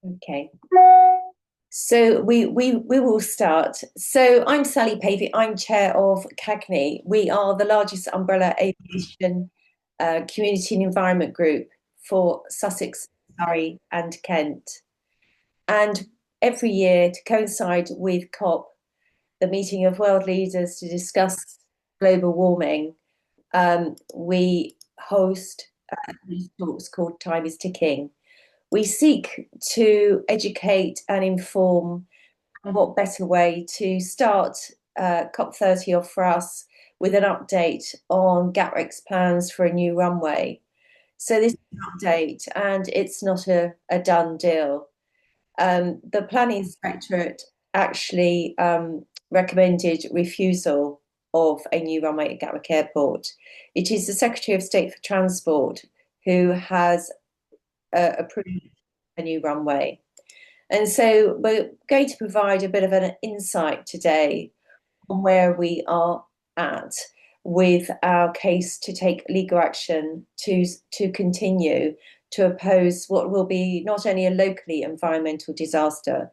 Okay. So we will start. So I'm Sally Pavey. I'm chair of CAGNE. We are the largest umbrella aviation community and environment group for Sussex, Surrey, and Kent. And every year, to coincide with COP, the meeting of world leaders to discuss global warming, we host these talks called Time is Ticking. We seek to educate and inform. And what better way to start COP30 off for us with an update on Gatwick's plans for a new runway? So this is an update, and it's not a done deal. The Planning Inspectorate actually recommended refusal of a new runway at Gatwick Airport. It is the Secretary of State for Transport who has approved a new runway. And so we're going to provide a bit of an insight today on where we are at with our case to take legal action to continue to oppose what will be not only a locally environmental disaster,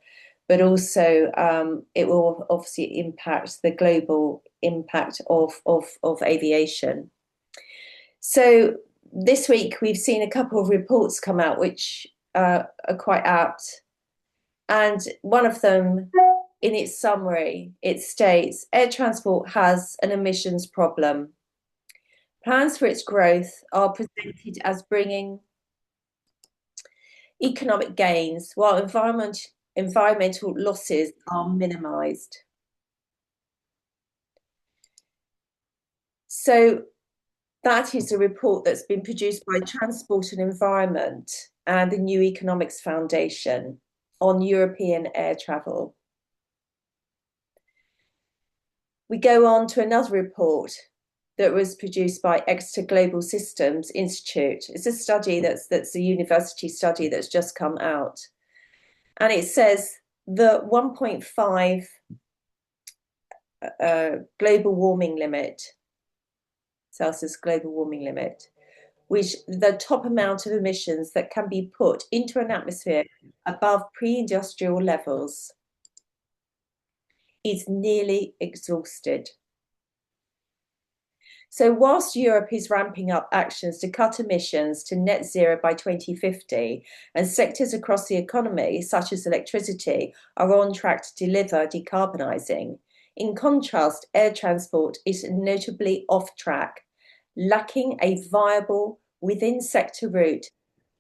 but also it will obviously impact the global impact of aviation. So this week we've seen a couple of reports come out which are quite apt. And one of them, in its summary, it states air transport has an emissions problem. Plans for its growth are presented as bringing economic gains while environmental losses are minimised. So that is a report that's been produced by Transport and Environment and the New Economics Foundation on European air travel. We go on to another report that was produced by Exeter Global Systems Institute. It's a study that's a university study that's just come out. And it says the 1.5 global warming limit, Celsius global warming limit, which the top amount of emissions that can be put into an atmosphere above pre-industrial levels is nearly exhausted. So whilst Europe is ramping up actions to cut emissions to net zero by 2050, and sectors across the economy, such as electricity, are on track to deliver decarbonising, in contrast, air transport is notably off track, lacking a viable within-sector route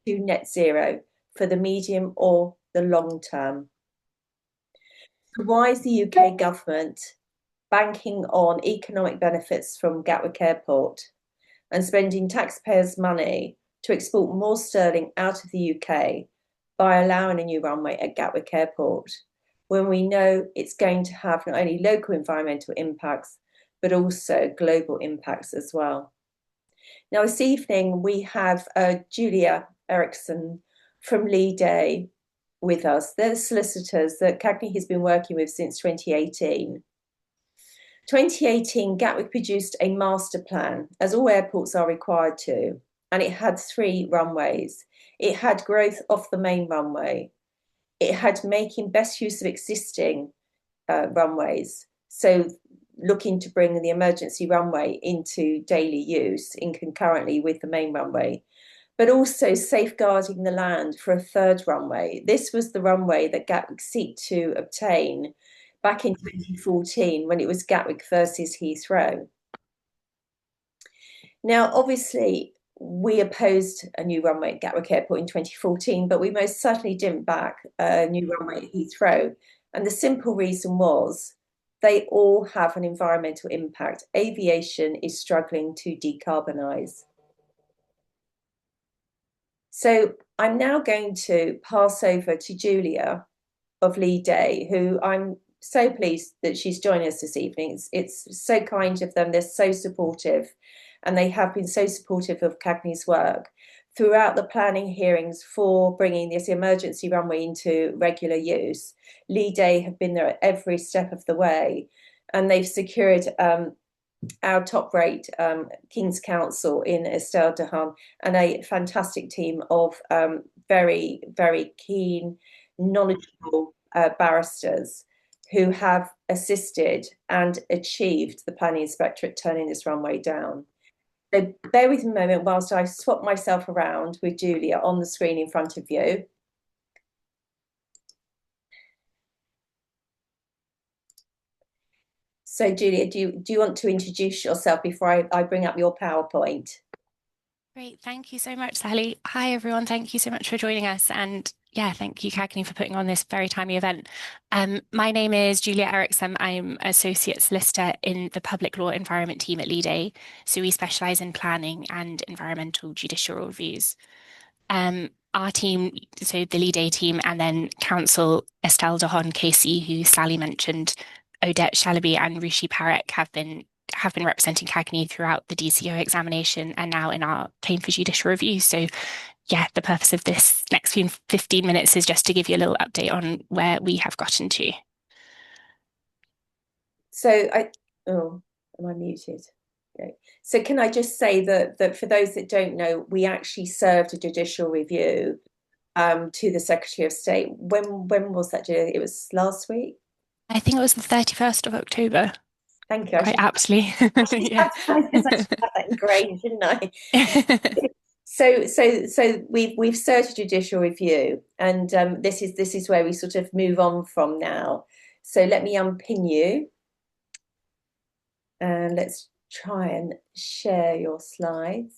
to net zero for the medium or the long term. So why is the UK government banking on economic benefits from Gatwick Airport and spending taxpayers' money to export more sterling out of the UK by allowing a new runway at Gatwick Airport, when we know it's going to have not only local environmental impacts, but also global impacts as well? Now, this evening, we have Julia Eriksson from Leigh with us. They're the solicitors that CAGNE has been working with since 2018. 2018, Gatwick produced a master plan, as all airports are required to, and it had 3 runways. It had growth off the main runway. It had making best use of existing runways, so looking to bring the emergency runway into daily use in concurrently with the main runway, but also safeguarding the land for a 3rd runway. This was the runway that Gatwick sought to obtain back in 2014 when it was Gatwick versus Heathrow. Now, obviously, we opposed a new runway at Gatwick Airport in 2014, but we most certainly didn't back a new runway at Heathrow. And the simple reason was they all have an environmental impact. Aviation is struggling to decarbonise. So I'm now going to pass over to Julia of Leigh, who I'm so pleased that she's joining us this evening. It's so kind of them. They're so supportive, and they have been so supportive of CAGNE's work throughout the planning hearings for bringing this emergency runway into regular use. Leigh have been there at every step of the way, and they've secured our top rate King's Counsel in Estelle Dehaene and a fantastic team of very, very keen knowledgeable barristers who have assisted and achieved the planning inspectorate turning this runway down. So bear with me a moment whilst I swap myself around with Julia on the screen in front of you. So Julia, do you want to introduce yourself before I bring up your PowerPoint? Great. Thank you so much, Sally. Hi, everyone. Thank you so much for joining us. And yeah, thank you, CAGNE, for putting on this very timely event. My name is Julia Eriksson. I'm Associate Solicitor in the Public Law Environment team at Leigh. So we specialise in planning and environmental judicial reviews. Our team, so the Leigh team, and then counsel Estelle Dahon Casey, who Sally mentioned, Odette Shalaby and Rishi Parekh have been representing CAGNE throughout the DCO examination and now in our claim for judicial review. So yeah, the purpose of this next 15 minutes is just to give you a little update on where we have gotten to. Am I muted? Okay. So can I just say that for those that don't know, we actually served a judicial review to the Secretary of State. When was that, Julia? It was last week? I think it was the 31st of October. Thank you. Quite aptly. Yeah. Because I should have that ingrained, shouldn't I? So we've served a judicial review, and this is where we sort of move on from now. So let me unpin you, and let's try and share your slides.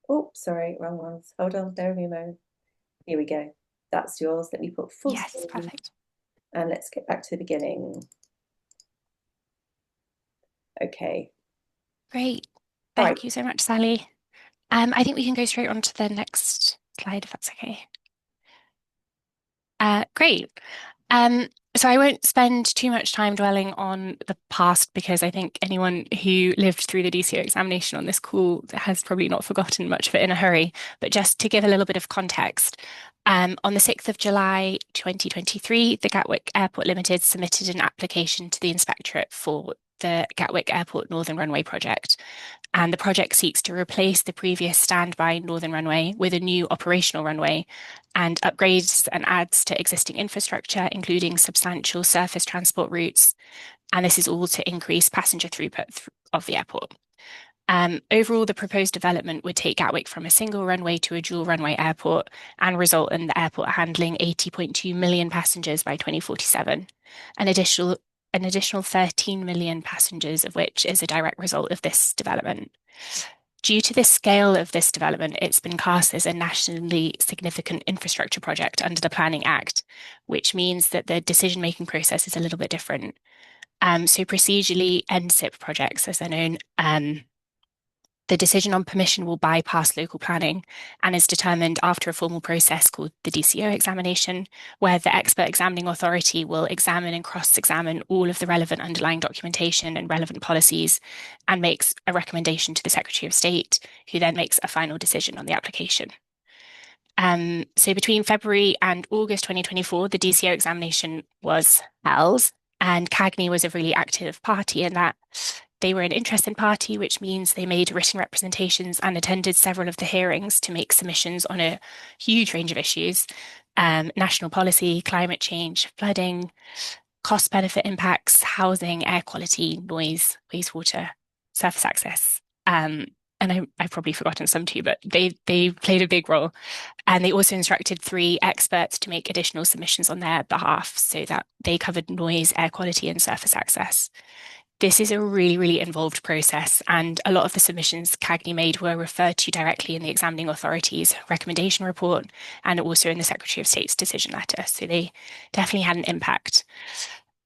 Oh, sorry, wrong ones. Hold on, bear with me a moment. Here we go. That's yours. Let me put full Yes, screen, perfect. and let's get back to the beginning. Okay. Great. Right. Thank you so much, Sally. I think we can go straight on to the next slide, if that's okay. Great. So I won't spend too much time dwelling on the past because I think anyone who lived through the DCO examination on this call has probably not forgotten much of it in a hurry. But just to give a little bit of context, on the 6th of July 2023, the Gatwick Airport Limited submitted an application to the Inspectorate for the Gatwick Airport Northern Runway project. And the project seeks to replace the previous standby Northern Runway with a new operational runway and upgrades and adds to existing infrastructure, including substantial surface transport routes. And this is all to increase passenger throughput of the airport. Overall, the proposed development would take Gatwick from a single runway to a dual runway airport and result in the airport handling 80.2 million passengers by 2047. An additional 13 million passengers, of which is a direct result of this development. Due to the scale of this development, it's been cast as a nationally significant infrastructure project under the Planning Act, which means that the decision-making process is a little bit different. So procedurally, NSIP projects, as they're known, the decision on permission will bypass local planning and is determined after a formal process called the DCO examination, where the expert examining authority will examine and cross-examine all of the relevant underlying documentation and relevant policies and makes a recommendation to the Secretary of State, who then makes a final decision on the application. So between February and August 2024, the DCO examination was held, and CAGNE was a really active party in that. They were an interested party, which means they made written representations and attended several of the hearings to make submissions on a huge range of issues, national policy, climate change, flooding, cost benefit impacts, housing, air quality, noise, wastewater, surface access. And I've probably forgotten some too, but they played a big role. And they also instructed 3 experts to make additional submissions on their behalf so that they covered noise, air quality, and surface access. This is a really, really involved process, and a lot of the submissions CAGNE made were referred to directly in the examining authority's recommendation report and also in the Secretary of State's decision letter. So they definitely had an impact.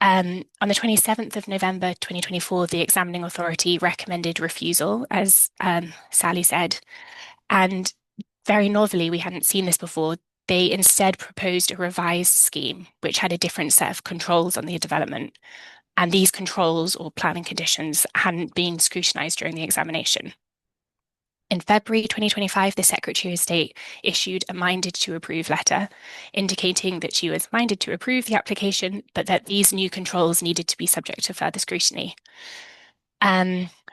On the 27th of November 2024, the examining authority recommended refusal, as Sally said. And very novelly, we hadn't seen this before. They instead proposed a revised scheme, which had a different set of controls on the development. And these controls or planning conditions hadn't been scrutinised during the examination. In February 2025, the Secretary of State issued a minded to approve letter, indicating that she was minded to approve the application, but that these new controls needed to be subject to further scrutiny.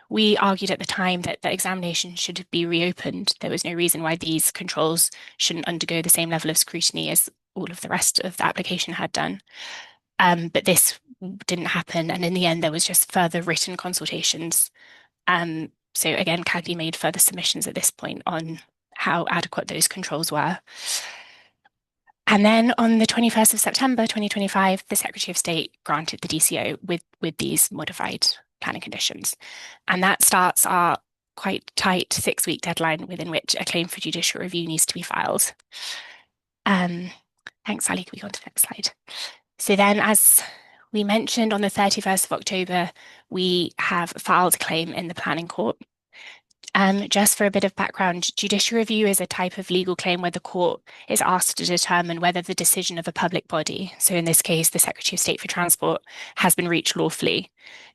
We argued at the time that the examination should be reopened. There was no reason why these controls shouldn't undergo the same level of scrutiny as all of the rest of the application had done. But this didn't happen. And in the end, there was just further written consultations. So again, CAGNE made further submissions at this point on how adequate those controls were. And then on the 21st of September 2025, the Secretary of State granted the DCO with these modified planning conditions. And that starts our quite tight 6-week deadline within which a claim for judicial review needs to be filed. Thanks, Sally. Can we go on to the next slide? So then, as we mentioned, on the 31st of October, we have filed a claim in the planning court. Just for a bit of background, judicial review is a type of legal claim where the court is asked to determine whether the decision of a public body, so in this case, the Secretary of State for Transport, has been reached lawfully.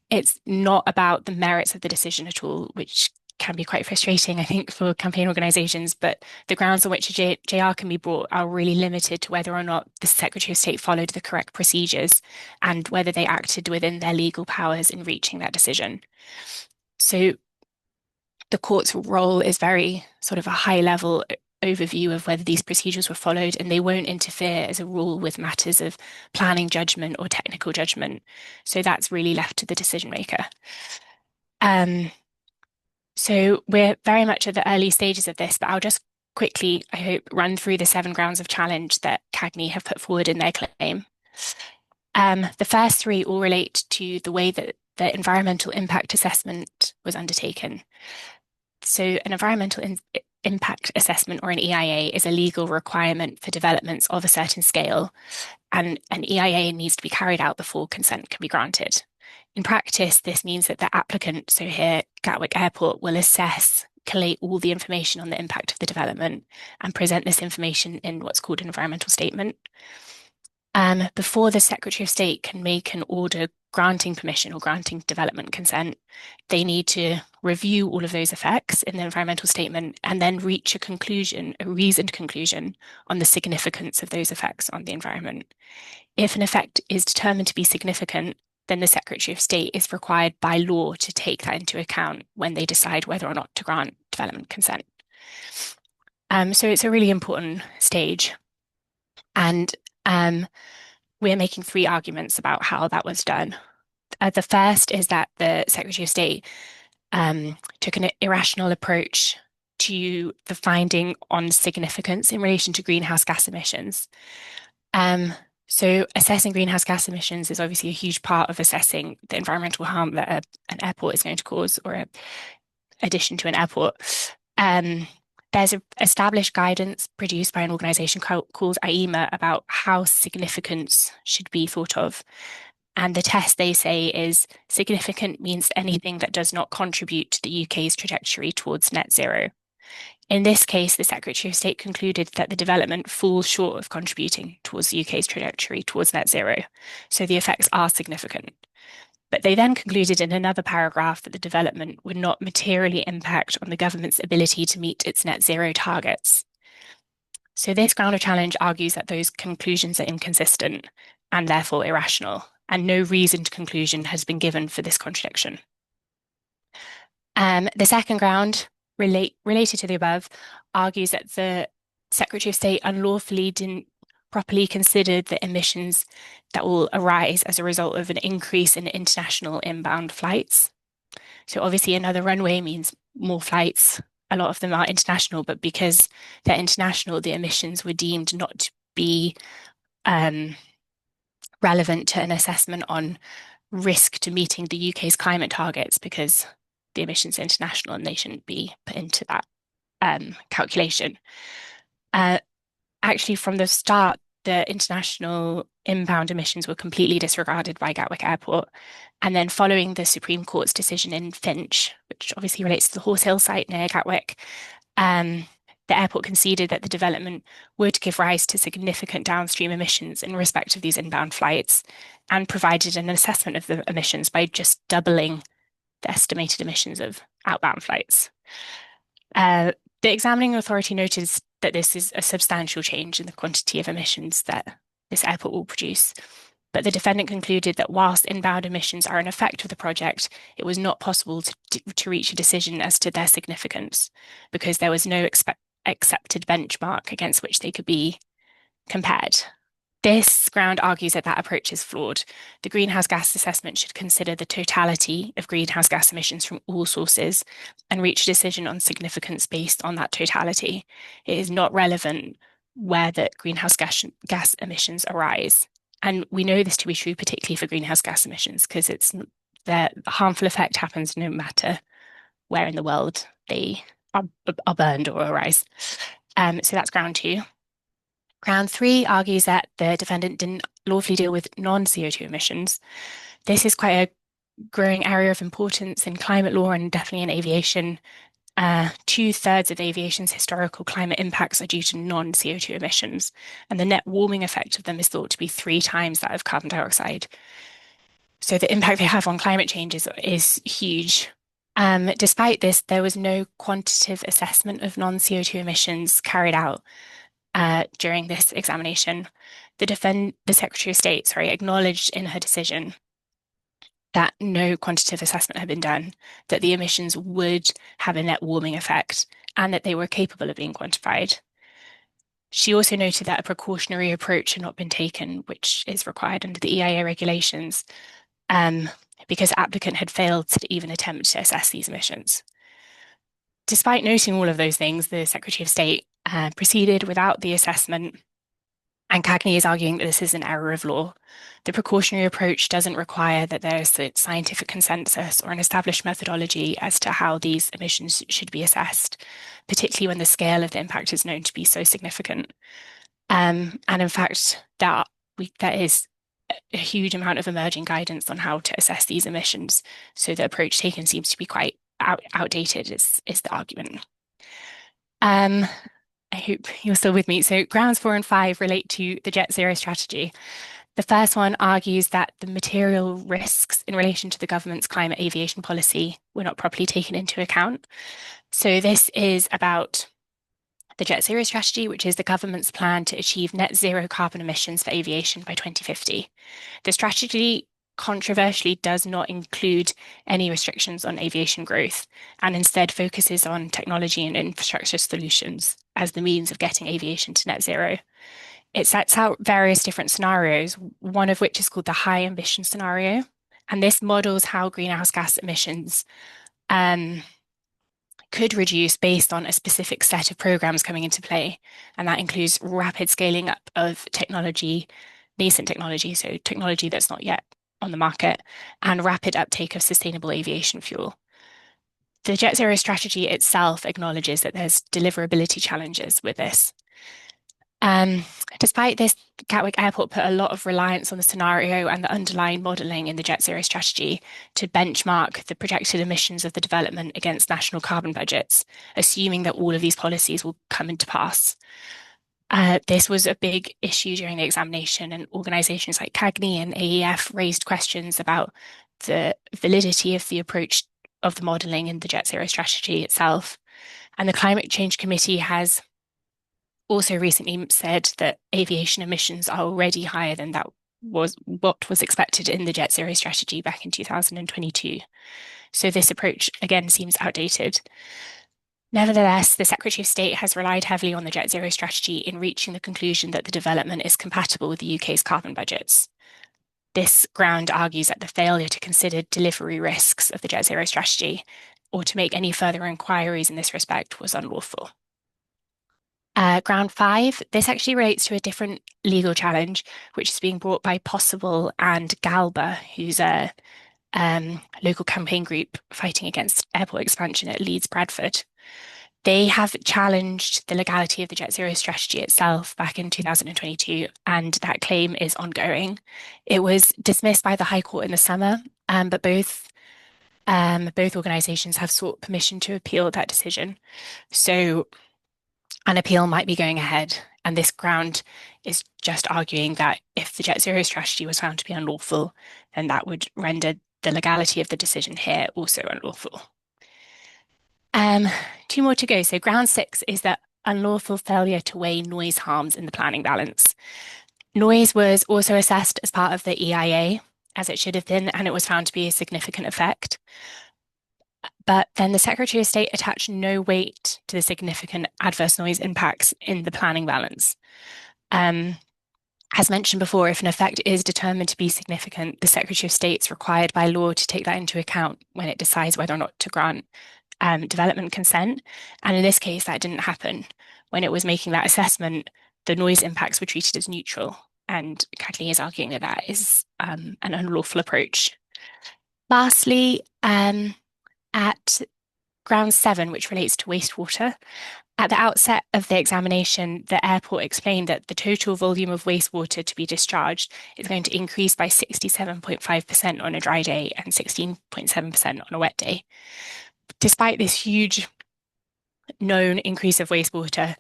It's not about the merits of the decision at all, which can be quite frustrating, I think, for campaign organisations, but the grounds on which a JR can be brought are really limited to whether or not the Secretary of State followed the correct procedures and whether they acted within their legal powers in reaching that decision. So the court's role is very sort of a high level overview of whether these procedures were followed, and they won't interfere as a rule with matters of planning judgment or technical judgment. So that's really left to the decision maker. So we're very much at the early stages of this, but I'll just quickly, I hope, run through the 7 grounds of challenge that CAGNE have put forward in their claim. The first 3 all relate to the way that the environmental impact assessment was undertaken. So an environmental impact assessment, or an EIA, is a legal requirement for developments of a certain scale, and an EIA needs to be carried out before consent can be granted. In practice, this means that the applicant, so here Gatwick Airport, will assess, collate all the information on the impact of the development and present this information in what's called an environmental statement. Before the Secretary of State can make an order granting permission or granting development consent, they need to review all of those effects in the environmental statement and then reach a conclusion, a reasoned conclusion, on the significance of those effects on the environment. If an effect is determined to be significant, then the Secretary of State is required by law to take that into account when they decide whether or not to grant development consent. So it's a really important stage. And we're making 3 arguments about how that was done. The first is that the Secretary of State took an irrational approach to the finding on significance in relation to greenhouse gas emissions. So assessing greenhouse gas emissions is obviously a huge part of assessing the environmental harm that an airport is going to cause, or an addition to an airport. There's established guidance produced by an organisation called IEMA about how significance should be thought of. And the test, they say, is significant means anything that does not contribute to the UK's trajectory towards net zero. In this case, the Secretary of State concluded that the development falls short of contributing towards the UK's trajectory towards net zero. So the effects are significant. But they then concluded in another paragraph that the development would not materially impact on the government's ability to meet its net zero targets. So this ground of challenge argues that those conclusions are inconsistent and therefore irrational, and no reasoned conclusion has been given for this contradiction. The second ground, related to the above, argues that the Secretary of State unlawfully didn't properly consider the emissions that will arise as a result of an increase in international inbound flights. So obviously another runway means more flights. A lot of them are international, but because they're international, the emissions were deemed not to be relevant to an assessment on risk to meeting the UK's climate targets, because the emissions are international and they shouldn't be put into that calculation. Actually, from the start, the international inbound emissions were completely disregarded by Gatwick Airport. And then following the Supreme Court's decision in Finch, which obviously relates to the Horse Hill site near Gatwick, the airport conceded that the development would give rise to significant downstream emissions in respect of these inbound flights, and provided an assessment of the emissions by just doubling the estimated emissions of outbound flights. The examining authority noticed that this is a substantial change in the quantity of emissions that this airport will produce. But the defendant concluded that whilst inbound emissions are an effect of the project, it was not possible to reach a decision as to their significance, because there was no accepted benchmark against which they could be compared. This ground argues that that approach is flawed. The greenhouse gas assessment should consider the totality of greenhouse gas emissions from all sources and reach a decision on significance based on that totality. It is not relevant where the greenhouse gas emissions arise. And we know this to be true, particularly for greenhouse gas emissions, because the harmful effect happens no matter where in the world they are burned or arise. So that's ground two. Ground three argues that the defendant didn't lawfully deal with non-CO2 emissions. This is quite a growing area of importance in climate law and definitely in aviation. Two-thirds of aviation's historical climate impacts are due to non-CO2 emissions, and the net warming effect of them is thought to be 3 times that of carbon dioxide. So the impact they have on climate change is huge. Despite this, there was no quantitative assessment of non-CO2 emissions carried out during this examination. The Secretary of State, acknowledged in her decision that no quantitative assessment had been done, that the emissions would have a net warming effect, and that they were capable of being quantified. She also noted that a precautionary approach had not been taken, which is required under the EIA regulations, because the applicant had failed to even attempt to assess these emissions. Despite noting all of those things, the Secretary of State proceeded without the assessment, and CAGNE is arguing that this is an error of law. The precautionary approach doesn't require that there is a scientific consensus or an established methodology as to how these emissions should be assessed, particularly when the scale of the impact is known to be so significant. And in fact, there is a huge amount of emerging guidance on how to assess these emissions. So the approach taken seems to be quite outdated, is the argument. I hope you're still with me. So grounds 4 and 5 relate to the Jet Zero strategy. The first one argues that the material risks in relation to the government's climate aviation policy were not properly taken into account. So this is about the Jet Zero strategy, which is the government's plan to achieve net zero carbon emissions for aviation by 2050. The strategy controversially does not include any restrictions on aviation growth and instead focuses on technology and infrastructure solutions as the means of getting aviation to net zero. It sets out various different scenarios, one of which is called the high ambition scenario. And this models how greenhouse gas emissions could reduce based on a specific set of programs coming into play. And that includes rapid scaling up of technology, nascent technology, so technology that's not yet on the market, and rapid uptake of sustainable aviation fuel. The Jet Zero strategy itself acknowledges that there's deliverability challenges with this. Despite this, Gatwick Airport put a lot of reliance on the scenario and the underlying modelling in the Jet Zero strategy to benchmark the projected emissions of the development against national carbon budgets, assuming that all of these policies will come into pass. This was a big issue during the examination, and organisations like CAGNE and AEF raised questions about the validity of the approach of the modelling in the Jet Zero strategy itself. And the Climate Change Committee has also recently said that aviation emissions are already higher than that was what was expected in the Jet Zero strategy back in 2022. So this approach again seems outdated. Nevertheless, the Secretary of State has relied heavily on the Jet Zero strategy in reaching the conclusion that the development is compatible with the UK's carbon budgets. This ground argues that the failure to consider delivery risks of the Jet Zero strategy or to make any further inquiries in this respect was unlawful. Ground 5, this actually relates to a different legal challenge, which is being brought by Possible and Galba, who's a local campaign group fighting against airport expansion at Leeds Bradford. They have challenged the legality of the Jet Zero strategy itself back in 2022, and that claim is ongoing. It was dismissed by the High Court in the summer, but both organisations have sought permission to appeal that decision. So an appeal might be going ahead, and this ground is just arguing that if the Jet Zero strategy was found to be unlawful, then that would render the legality of the decision here also unlawful. 2 more to go. So ground 6 is that unlawful failure to weigh noise harms in the planning balance. Noise was also assessed as part of the EIA, as it should have been, and it was found to be a significant effect. But then the Secretary of State attached no weight to the significant adverse noise impacts in the planning balance. As mentioned before, if an effect is determined to be significant, the Secretary of State is required by law to take that into account when it decides whether or not to grant development consent. And in this case, that didn't happen. When it was making that assessment, the noise impacts were treated as neutral. And CAGNE is arguing that that is an unlawful approach. Lastly, at ground 7, which relates to wastewater, at the outset of the examination, the airport explained that the total volume of wastewater to be discharged is going to increase by 67.5% on a dry day and 16.7% on a wet day. Despite this huge known increase of wastewater,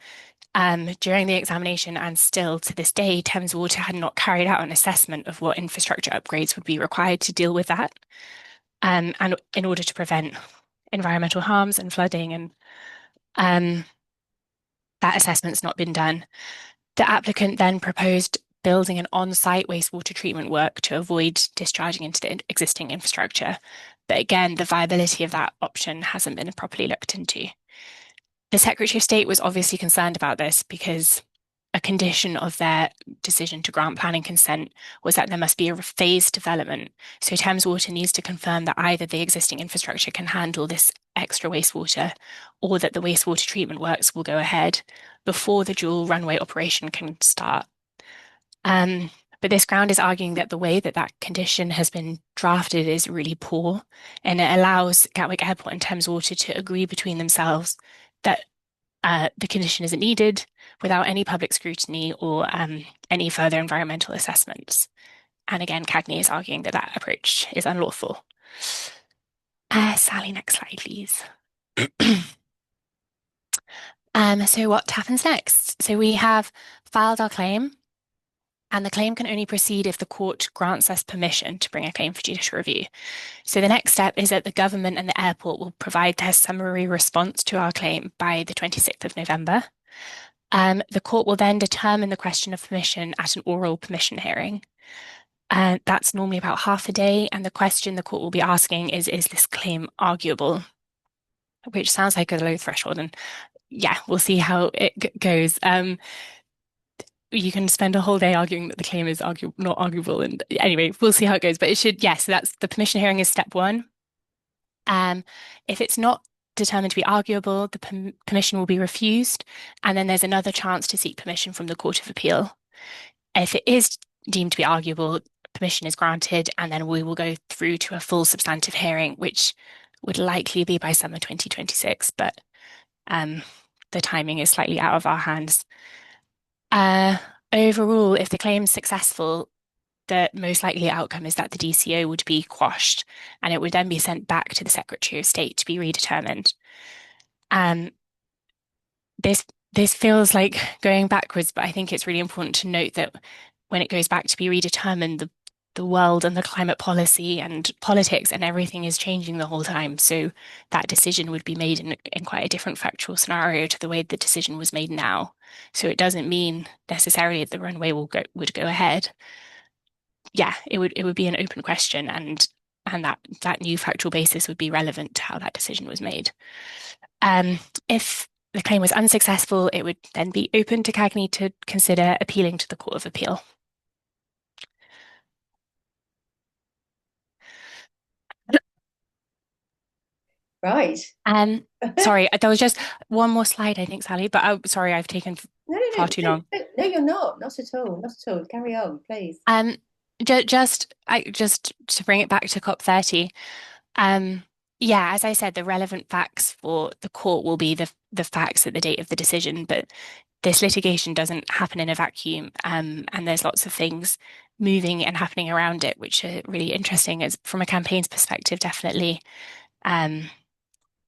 during the examination and still to this day, Thames Water had not carried out an assessment of what infrastructure upgrades would be required to deal with that, and in order to prevent environmental harms and flooding, and that assessment's not been done. The applicant then proposed building an on-site wastewater treatment work to avoid discharging into the existing infrastructure. But again, the viability of that option hasn't been properly looked into. The Secretary of State was obviously concerned about this because a condition of their decision to grant planning consent was that there must be a phased development. So Thames Water needs to confirm that either the existing infrastructure can handle this extra wastewater or that the wastewater treatment works will go ahead before the dual runway operation can start. But this ground is arguing that the way that that condition has been drafted is really poor, and it allows Gatwick Airport and Thames Water to agree between themselves that the condition isn't needed without any public scrutiny or any further environmental assessments. And again, CAGNE is arguing that that approach is unlawful. Sally, next slide, please. So what happens next? So we have filed our claim, and the claim can only proceed if the court grants us permission to bring a claim for judicial review. So the next step is that the government and the airport will provide their summary response to our claim by the 26th of November. The court will then determine the question of permission at an oral permission hearing. That's normally about half a day, and the question the court will be asking is this claim arguable? Which sounds like a low threshold, and yeah, we'll see how it goes. You can spend a whole day arguing that the claim is not arguable, and anyway, we'll see how it goes. But it should, yes, so that's the permission hearing is step one. If it's not determined to be arguable, the permission will be refused, and then there's another chance to seek permission from the Court of Appeal. If it is deemed to be arguable, permission is granted, and then we will go through to a full substantive hearing, which would likely be by summer 2026, but the timing is slightly out of our hands. Overall, if the claim is successful, the most likely outcome is that the DCO would be quashed, and it would then be sent back to the Secretary of State to be redetermined. This feels like going backwards, but I think it's really important to note that when it goes back to be redetermined, the world and the climate policy and politics and everything is changing the whole time. So that decision would be made in quite a different factual scenario to the way the decision was made now. So it doesn't mean necessarily that the runway would go ahead. Yeah, it would be an open question, and that new factual basis would be relevant to how that decision was made. If the claim was unsuccessful, it would then be open to CAGNE to consider appealing to the Court of Appeal. Right. Sorry, there was just one more slide, I think, Sally, but sorry, I've taken far too long. No, you're not. Not at all. Not at all. Carry on, please. Just to bring it back to COP30, yeah, as I said, the relevant facts for the court will be the facts at the date of the decision, but this litigation doesn't happen in a vacuum, and there's lots of things moving and happening around it, which are really interesting as from a campaign's perspective, definitely.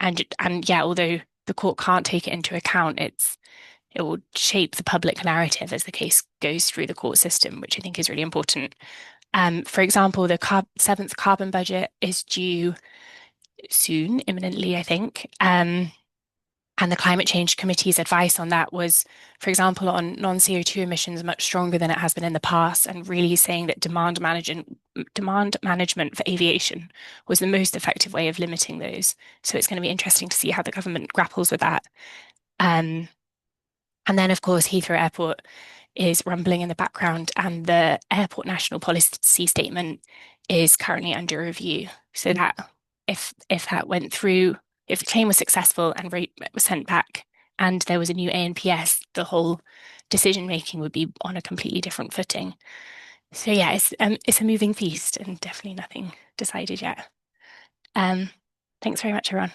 And yeah, although the court can't take it into account, it will shape the public narrative as the case goes through the court system, which I think is really important. For example, the 7th carbon budget is due soon, imminently, I think. And the Climate Change Committee's advice on that was, for example, on non-CO2 emissions, much stronger than it has been in the past, and really saying that demand management for aviation was the most effective way of limiting those. So it's going to be interesting to see how the government grapples with that. And then, of course, Heathrow Airport is rumbling in the background, and the airport national policy statement is currently under review. So that if that went through, if the claim was successful and was sent back, and there was a new ANPS, the whole decision making would be on a completely different footing. So yeah, it's a moving feast and definitely nothing decided yet. Um, Thanks very much, everyone.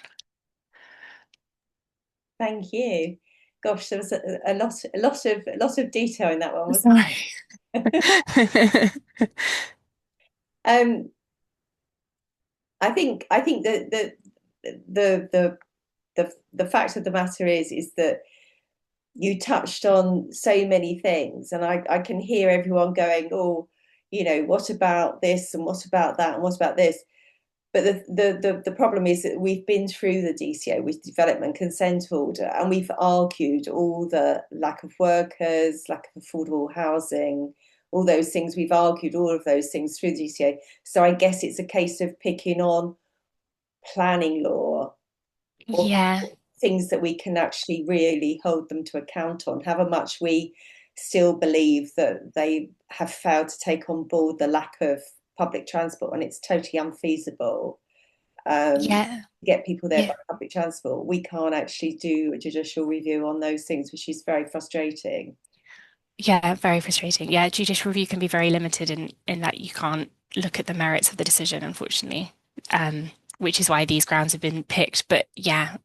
Thank you. Gosh, there was a lot of detail in that one, wasn't Sorry. there? I think that the fact of the matter is that you touched on so many things, and I can hear everyone going, oh, what about this and what about that and what about this? But the problem is that we've been through the DCO with development consent order, and we've argued all the lack of workers, lack of affordable housing, all those things. We've argued all of those things through the DCO. So I guess it's a case of picking on planning law or Yeah, things that we can actually really hold them to account on, however much we still believe that they have failed to take on board the lack of public transport, and it's totally unfeasible yeah, to get people there yeah, by public transport. We can't actually do a judicial review on those things, which is very frustrating. yeah, very frustrating. Yeah, judicial review can be very limited in that you can't look at the merits of the decision, unfortunately. Which is why these grounds have been picked. But yeah,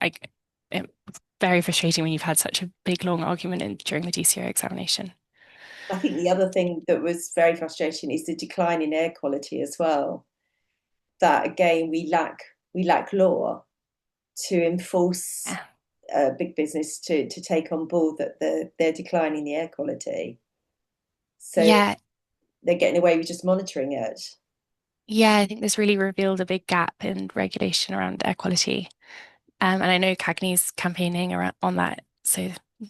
very frustrating when you've had such a big long argument during the DCO examination. I think the other thing that was very frustrating is the decline in air quality as well. That again, we lack law to enforce Yeah, big business to take on board that they're declining the air quality. So yeah, they're getting away with just monitoring it. yeah. I think this really revealed a big gap in regulation around air quality. And I know CAGNE's campaigning around on that, so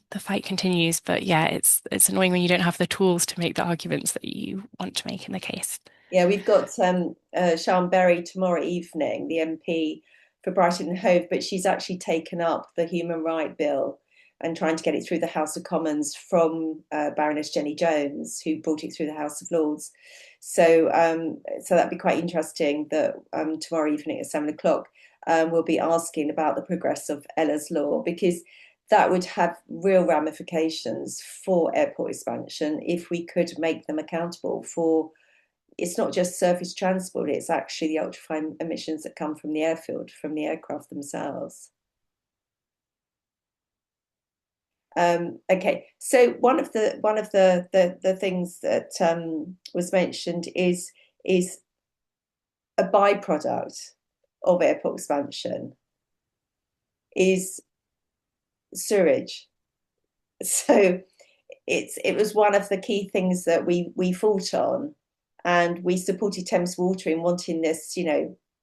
the fight continues. But yeah, it's annoying when you don't have the tools to make the arguments that you want to make in the case. Yeah, we've got Sian Berry tomorrow evening, the MP for Brighton and Hove, but she's actually taken up the Human Right Bill and trying to get it through the House of Commons from Baroness Jenny Jones, who brought it through the House of Lords. So that'd be quite interesting that tomorrow evening at 7 o'clock we'll be asking about the progress of Ella's law, because that would have real ramifications for airport expansion if we could make them accountable for. It's not just surface transport, it's actually the ultrafine emissions that come from the airfield, from the aircraft themselves. Okay, so one of the things that was mentioned is a byproduct of airport expansion is sewage. So it was one of the key things that we fought on, and we supported Thames Water in wanting this,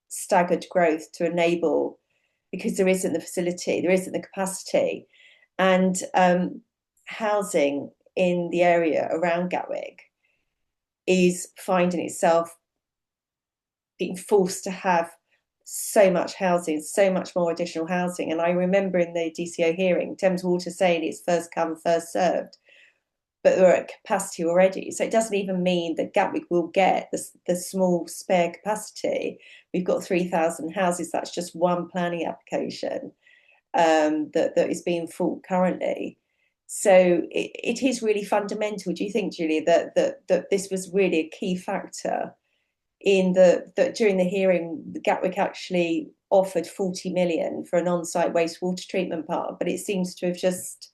staggered growth to enable, because there isn't the facility, there isn't the capacity, and housing in the area around Gatwick is finding itself being forced to have so much housing, so much more additional housing. And I remember in the DCO hearing, Thames Water saying it's first come, first served, but they're at capacity already. So it doesn't even mean that Gatwick will get the small spare capacity. We've got 3,000 houses. That's just one planning application that is being fought currently. So it is really fundamental. Do you think, Julia, that this was really a key factor in that during the hearing, Gatwick actually offered 40 million for an on-site wastewater treatment plant, but it seems to have just.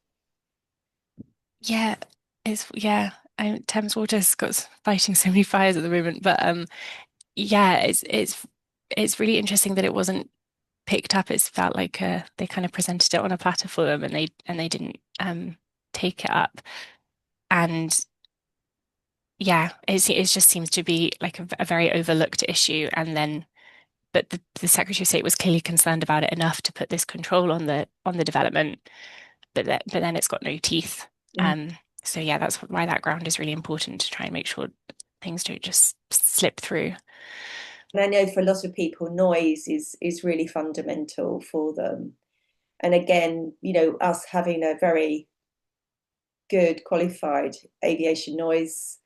Yeah, Thames Water's got fighting so many fires at the moment, but yeah, it's really interesting that it wasn't picked up. It's felt like they kind of presented it on a platter for them, and they didn't take it up. And yeah, it just seems to be like a very overlooked issue. And then, but the Secretary of State was clearly concerned about it enough to put this control on the development, but then it's got no teeth. So yeah, that's why that ground is really important to try and make sure things don't just slip through. And I know for a lot of people, noise is really fundamental for them. And again, us having a very good qualified aviation noise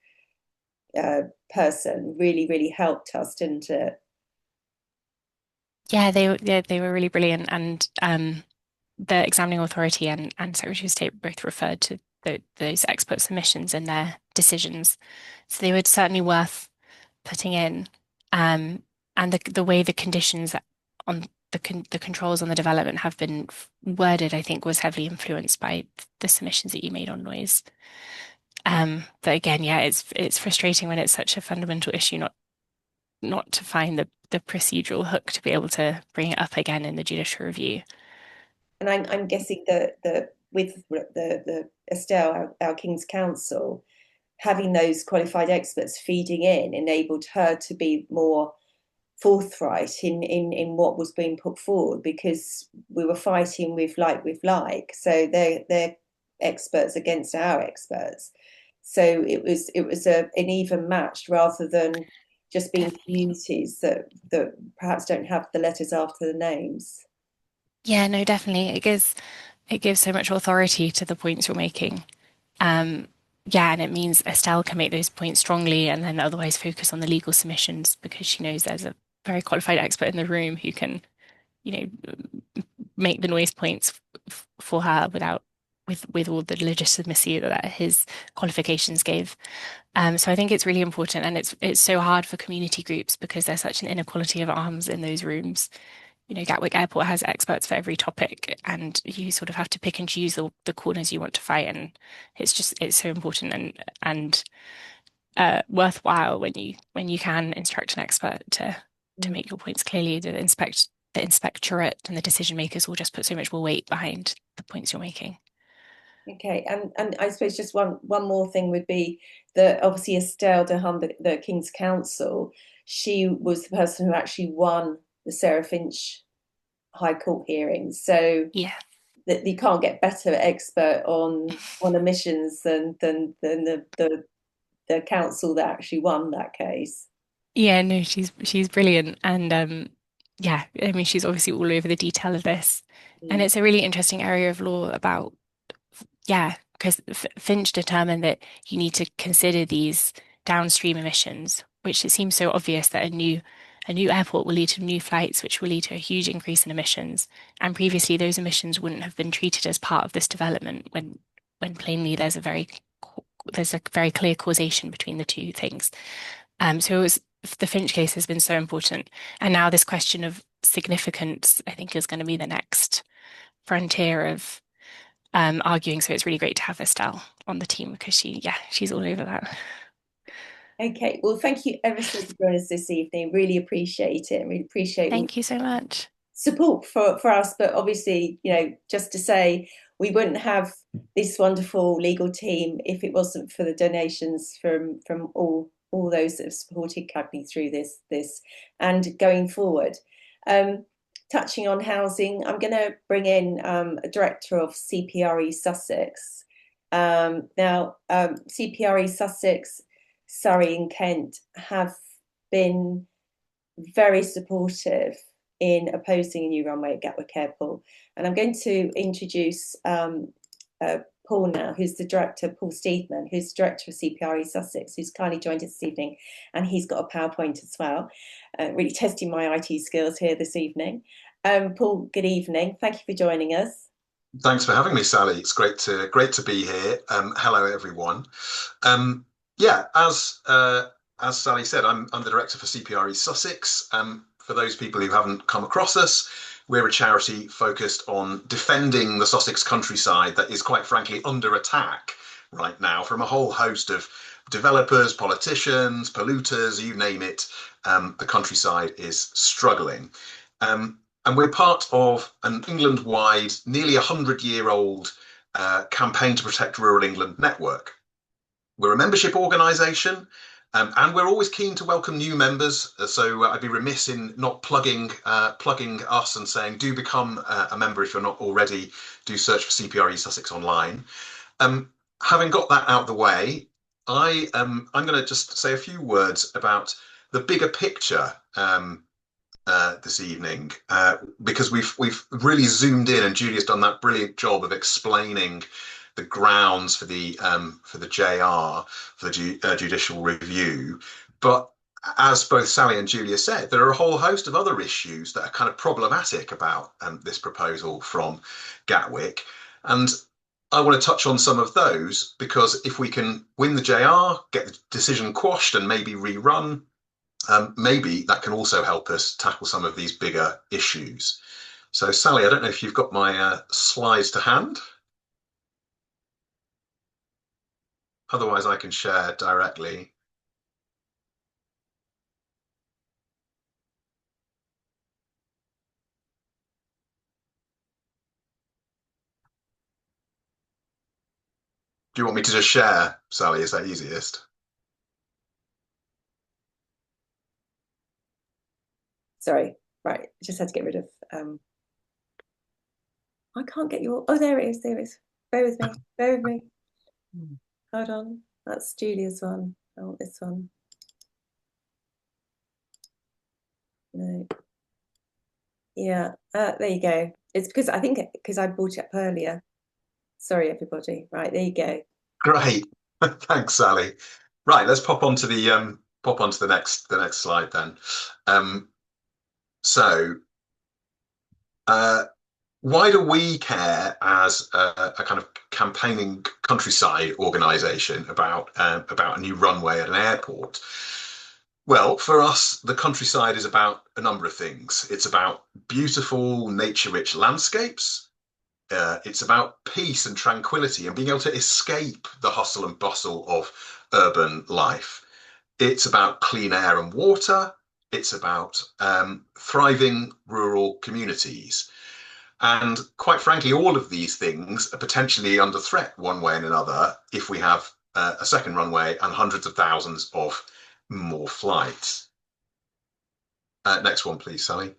uh, person really helped us, didn't it? Yeah, they were really brilliant, and the examining authority and Secretary of State both referred to those expert submissions in their decisions, so they were certainly worth putting in. Um, and the way the conditions on the controls on the development have been worded, I think, was heavily influenced by the submissions that you made on noise. But again, yeah, it's frustrating when it's such a fundamental issue not to find the procedural hook to be able to bring it up again in the judicial review. And I'm guessing that with the Estelle, our King's Counsel, having those qualified experts feeding in enabled her to be more forthright in what was being put forward, because we were fighting with like. So they're experts against our experts. So it was an even match rather than just being Definitely. communities that perhaps don't have the letters after the names. Yeah, no, definitely. It gives so much authority to the points you're making. Um, yeah, and it means Estelle can make those points strongly and then otherwise focus on the legal submissions because she knows there's a very qualified expert in the room who can, you know, make the noise points for her without with all the legitimacy that his qualifications gave. So I think it's really important, and it's so hard for community groups because there's such an inequality of arms in those rooms. Gatwick Airport has experts for every topic, and you sort of have to pick and choose the corners you want to fight. And it's so important and worthwhile when you can instruct an expert to Mm. make your points clearly. The inspectorate and the decision makers will just put so much more weight behind the points you're making. Okay, and I suppose just one more thing would be that obviously Estelle de Hum, the King's Counsel, she was the person who actually won the Sarah Finch High Court hearings. So Yeah. that you can't get better expert on emissions than the council that actually won that case. Yeah, no, she's brilliant, and yeah, I mean, she's obviously all over the detail of this, and Mm. it's a really interesting area of law about yeah, because Finch determined that you need to consider these downstream emissions, which it seems so obvious that a new airport will lead to new flights, which will lead to a huge increase in emissions, and previously those emissions wouldn't have been treated as part of this development when plainly there's a very clear causation between the two things. So the Finch case has been so important. And now this question of significance, I think, is going to be the next frontier of arguing. So it's really great to have Estelle on the team because she's all over that. Okay, well, thank you ever so much for joining us this evening. Really appreciate it, and really appreciate all Thank you so much. support for us. But obviously, just to say, we wouldn't have this wonderful legal team if it wasn't for the donations from all those that have supported CAGNE through this and going forward. Um, Touching on housing, I'm going to bring in a director of CPRE Sussex. Now, CPRE Sussex, Surrey, and Kent have been very supportive in opposing a new runway at Gatwick Airport. And I'm going to introduce Paul now, who's the director, Paul Steedman, who's the director of CPRE Sussex, who's kindly joined us this evening. And he's got a PowerPoint as well, really testing my IT skills here this evening. Paul, good evening. Thank you for joining us. Thanks for having me, Sally. It's great to be here. Hello, everyone. Um, yeah, as Sally said, I'm the director for CPRE Sussex. For those people who haven't come across us, we're a charity focused on defending the Sussex countryside that is quite frankly under attack right now from a whole host of developers, politicians, polluters, you name it. The countryside is struggling. Um, and we're part of an England-wide, nearly 100-year-old campaign to protect rural England network. We're a membership organisation, and we're always keen to welcome new members. So I'd be remiss in not plugging us and saying, do become a member if you're not already. Do search for CPRE Sussex online. Having got that out of the way, I'm going to just say a few words about the bigger picture this evening because we've really zoomed in, and Julia's done that brilliant job of explaining the grounds for the JR, for the judicial review. But as both Sally and Julia said, there are a whole host of other issues that are kind of problematic about this proposal from Gatwick. And I want to touch on some of those, because if we can win the JR, get the decision quashed and maybe rerun, maybe that can also help us tackle some of these bigger issues. So, Sally, I don't know if you've got my slides to hand. Otherwise, I can share directly. Do you want me to just share, Sally? Is that easiest? Sorry, right. Just had to get rid of. I can't get your. Oh, there it is. There it is. Bear with me. Bear with me. Hold on. That's Julia's one. I want this one. No. Yeah. There you go. It's because I think because I brought it up earlier. Sorry, everybody. Right, there you go. Great. Thanks, Sally. Right, let's pop onto the next slide then. So, why do we care as a kind of campaigning countryside organisation about a new runway at an airport? Well, for us, the countryside is about a number of things. It's about beautiful, nature-rich landscapes. It's about peace and tranquility and being able to escape the hustle and bustle of urban life. It's about clean air and water. It's about thriving rural communities. And quite frankly, all of these things are potentially under threat one way and another if we have a second runway and hundreds of thousands of more flights. Next one, please, Sally.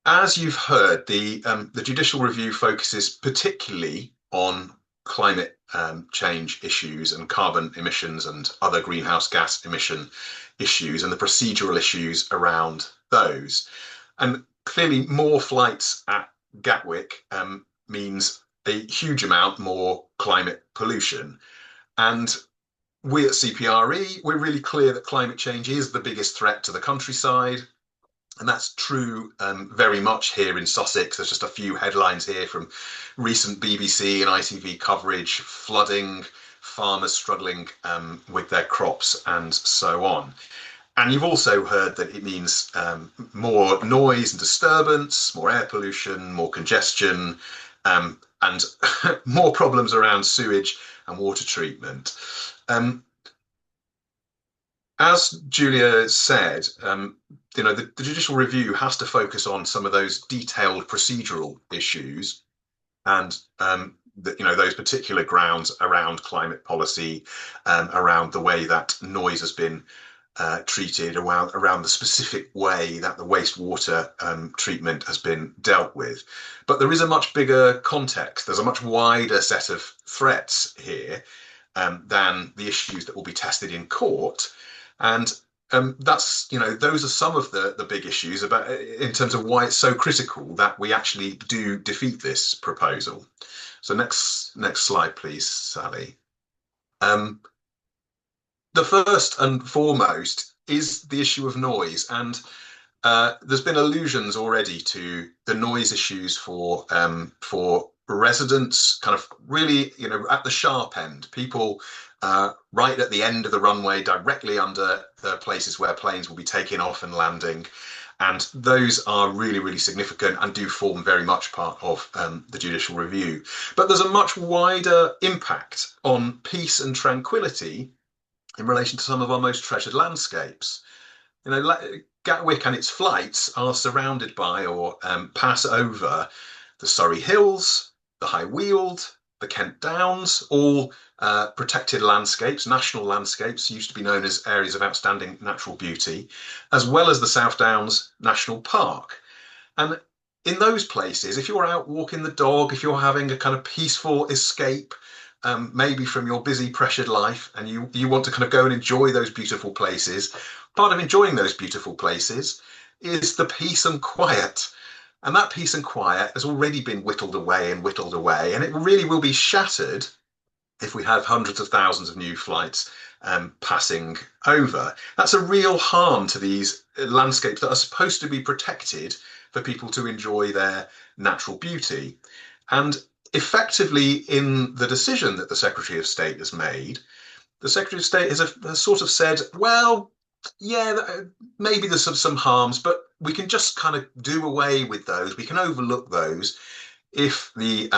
As you've heard, the judicial review focuses particularly on climate change issues and carbon emissions and other greenhouse gas emission issues and the procedural issues around those. And clearly, more flights at Gatwick means a huge amount more climate pollution. And we at CPRE, we're really clear that climate change is the biggest threat to the countryside. And that's true very much here in Sussex. There's just a few headlines here from recent BBC and ITV coverage: flooding, farmers struggling with their crops, and so on. And you've also heard that it means more noise and disturbance, more air pollution, more congestion, and more problems around sewage and water treatment. As Julia said, the judicial review has to focus on some of those detailed procedural issues and those particular grounds around climate policy, around the way that noise has been treated, around the specific way that the wastewater treatment has been dealt with. But there is a much bigger context. There's a much wider set of threats here than the issues that will be tested in court. And those are some of the big issues about in terms of why it's so critical that we actually do defeat this proposal. So next slide, please, Sally. The first and foremost is the issue of noise, and there's been allusions already to the noise issues for residents, kind of really, at the sharp end, people right at the end of the runway, directly under the places where planes will be taking off and landing. And those are really, really significant and do form very much part of the judicial review. But there's a much wider impact on peace and tranquility in relation to some of our most treasured landscapes. Gatwick and its flights are surrounded by or pass over the Surrey Hills, the High Weald, the Kent Downs, all protected landscapes, national landscapes, used to be known as areas of outstanding natural beauty, as well as the South Downs National Park. And in those places, if you're out walking the dog, if you're having a kind of peaceful escape, maybe from your busy, pressured life, and you want to kind of go and enjoy those beautiful places, part of enjoying those beautiful places is the peace and quiet And that peace and quiet has already been whittled away and whittled away, and it really will be shattered if we have hundreds of thousands of new flights passing over. That's a real harm to these landscapes that are supposed to be protected for people to enjoy their natural beauty. And effectively, in the decision that the Secretary of State has made, the Secretary of State has sort of said, well, yeah, maybe there's some harms, but we can just kind of do away with those. We can overlook those if the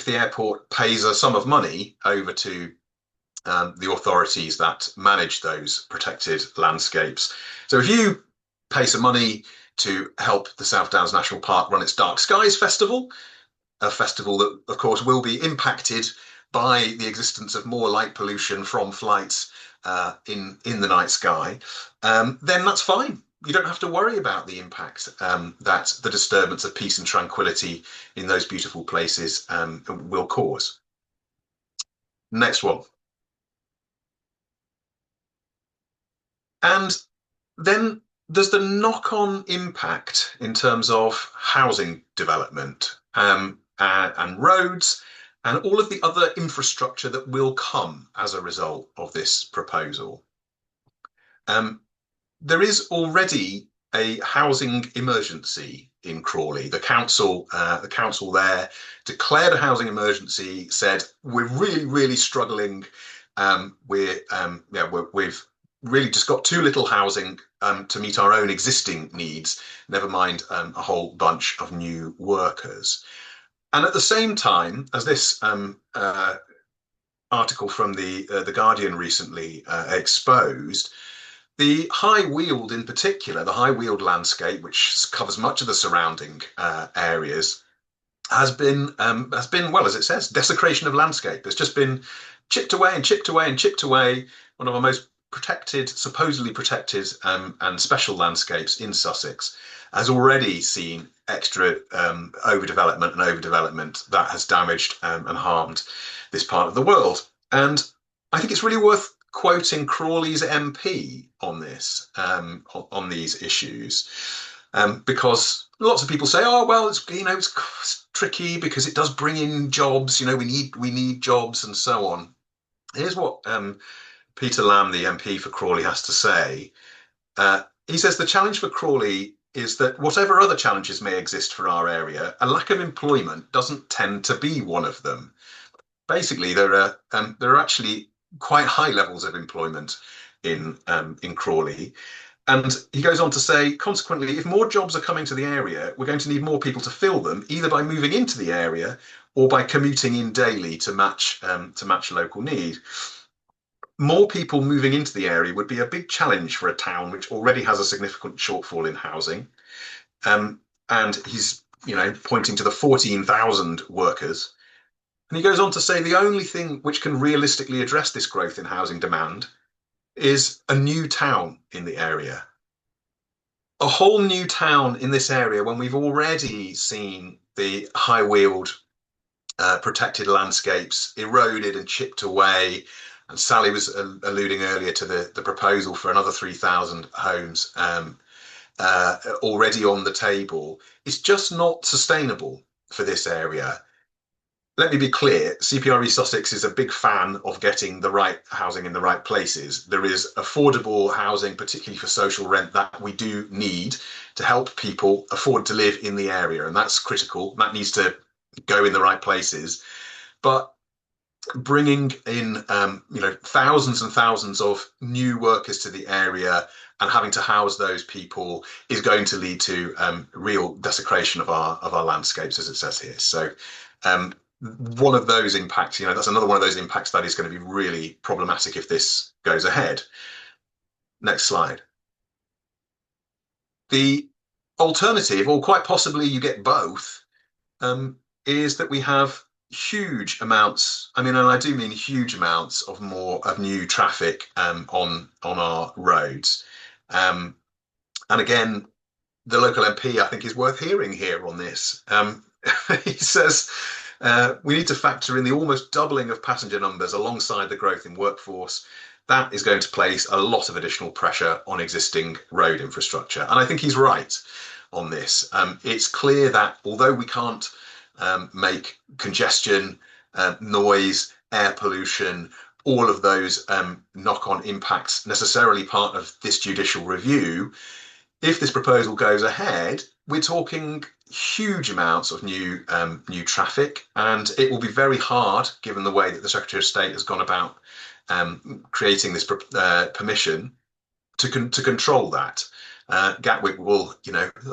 airport pays a sum of money over to the authorities that manage those protected landscapes. So if you pay some money to help the South Downs National Park run its Dark Skies Festival, a festival that, of course, will be impacted by the existence of more light pollution from flights in the night sky, then that's fine. You don't have to worry about the impact that the disturbance of peace and tranquility in those beautiful places will cause. Next one. And then there's the knock-on impact in terms of housing development and roads and all of the other infrastructure that will come as a result of this proposal. There is already a housing emergency in Crawley. The council there declared a housing emergency, said we're really struggling. We've really just got too little housing to meet our own existing needs, never mind a whole bunch of new workers. And at the same time, as this article from the Guardian recently exposed, the high weald in particular, the high weald landscape, which covers much of the surrounding areas, has been, well, as it says, desecration of landscape. It's just been chipped away and chipped away and chipped away. One of our most protected, supposedly protected and special landscapes in Sussex has already seen extra overdevelopment that has damaged and harmed this part of the world. And I think it's really worth quoting Crawley's MP on this, on these issues, because lots of people say, "Oh, well, it's tricky because it does bring in jobs. We need jobs and so on." Here's what Peter Lamb, the MP for Crawley, has to say. He says the challenge for Crawley is that whatever other challenges may exist for our area, a lack of employment doesn't tend to be one of them. Basically, there are actually quite high levels of employment in Crawley. And he goes on to say, consequently, if more jobs are coming to the area, we're going to need more people to fill them, either by moving into the area or by commuting in daily to match local need. More people moving into the area would be a big challenge for a town which already has a significant shortfall in housing. And he's, pointing to the 14,000 workers. And he goes on to say the only thing which can realistically address this growth in housing demand is a new town in the area. A whole new town in this area when we've already seen the high weald protected landscapes eroded and chipped away. And Sally was alluding earlier to the proposal for another 3,000 homes already on the table. It's just not sustainable for this area. Let me be clear, CPRE Sussex is a big fan of getting the right housing in the right places. There is affordable housing, particularly for social rent, that we do need to help people afford to live in the area. And that's critical. That needs to go in the right places. But bringing in, thousands and thousands of new workers to the area and having to house those people is going to lead to real desecration of our landscapes, as it says here. So one of those impacts, that's another one of those impacts that is going to be really problematic if this goes ahead. Next slide. The alternative, or quite possibly you get both, is that we have huge amounts, and I do mean huge amounts of new traffic on our roads. And again, the local MP, I think, is worth hearing here on this. He says, we need to factor in the almost doubling of passenger numbers alongside the growth in workforce. That is going to place a lot of additional pressure on existing road infrastructure. And I think he's right. on this. It's clear that although we can't make congestion, noise, air pollution, all of those knock-on impacts necessarily part of this judicial review, if this proposal goes ahead, we're talking huge amounts of new traffic, and it will be very hard, given the way that the Secretary of State has gone about creating this permission to control that. Gatwick will,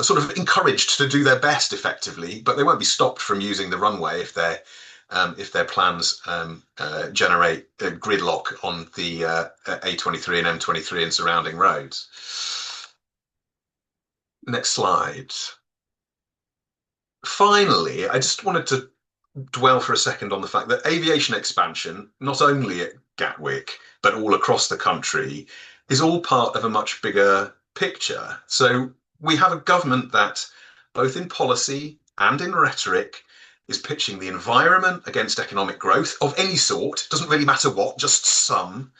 sort of encouraged to do their best effectively, but they won't be stopped from using the runway if their plans generate gridlock on the A23 and M23 and surrounding roads. Next slide. Finally, I just wanted to dwell for a second on the fact that aviation expansion, not only at Gatwick, but all across the country, is all part of a much bigger picture. So we have a government that, both in policy and in rhetoric, is pitching the environment against economic growth of any sort, doesn't really matter what, just some,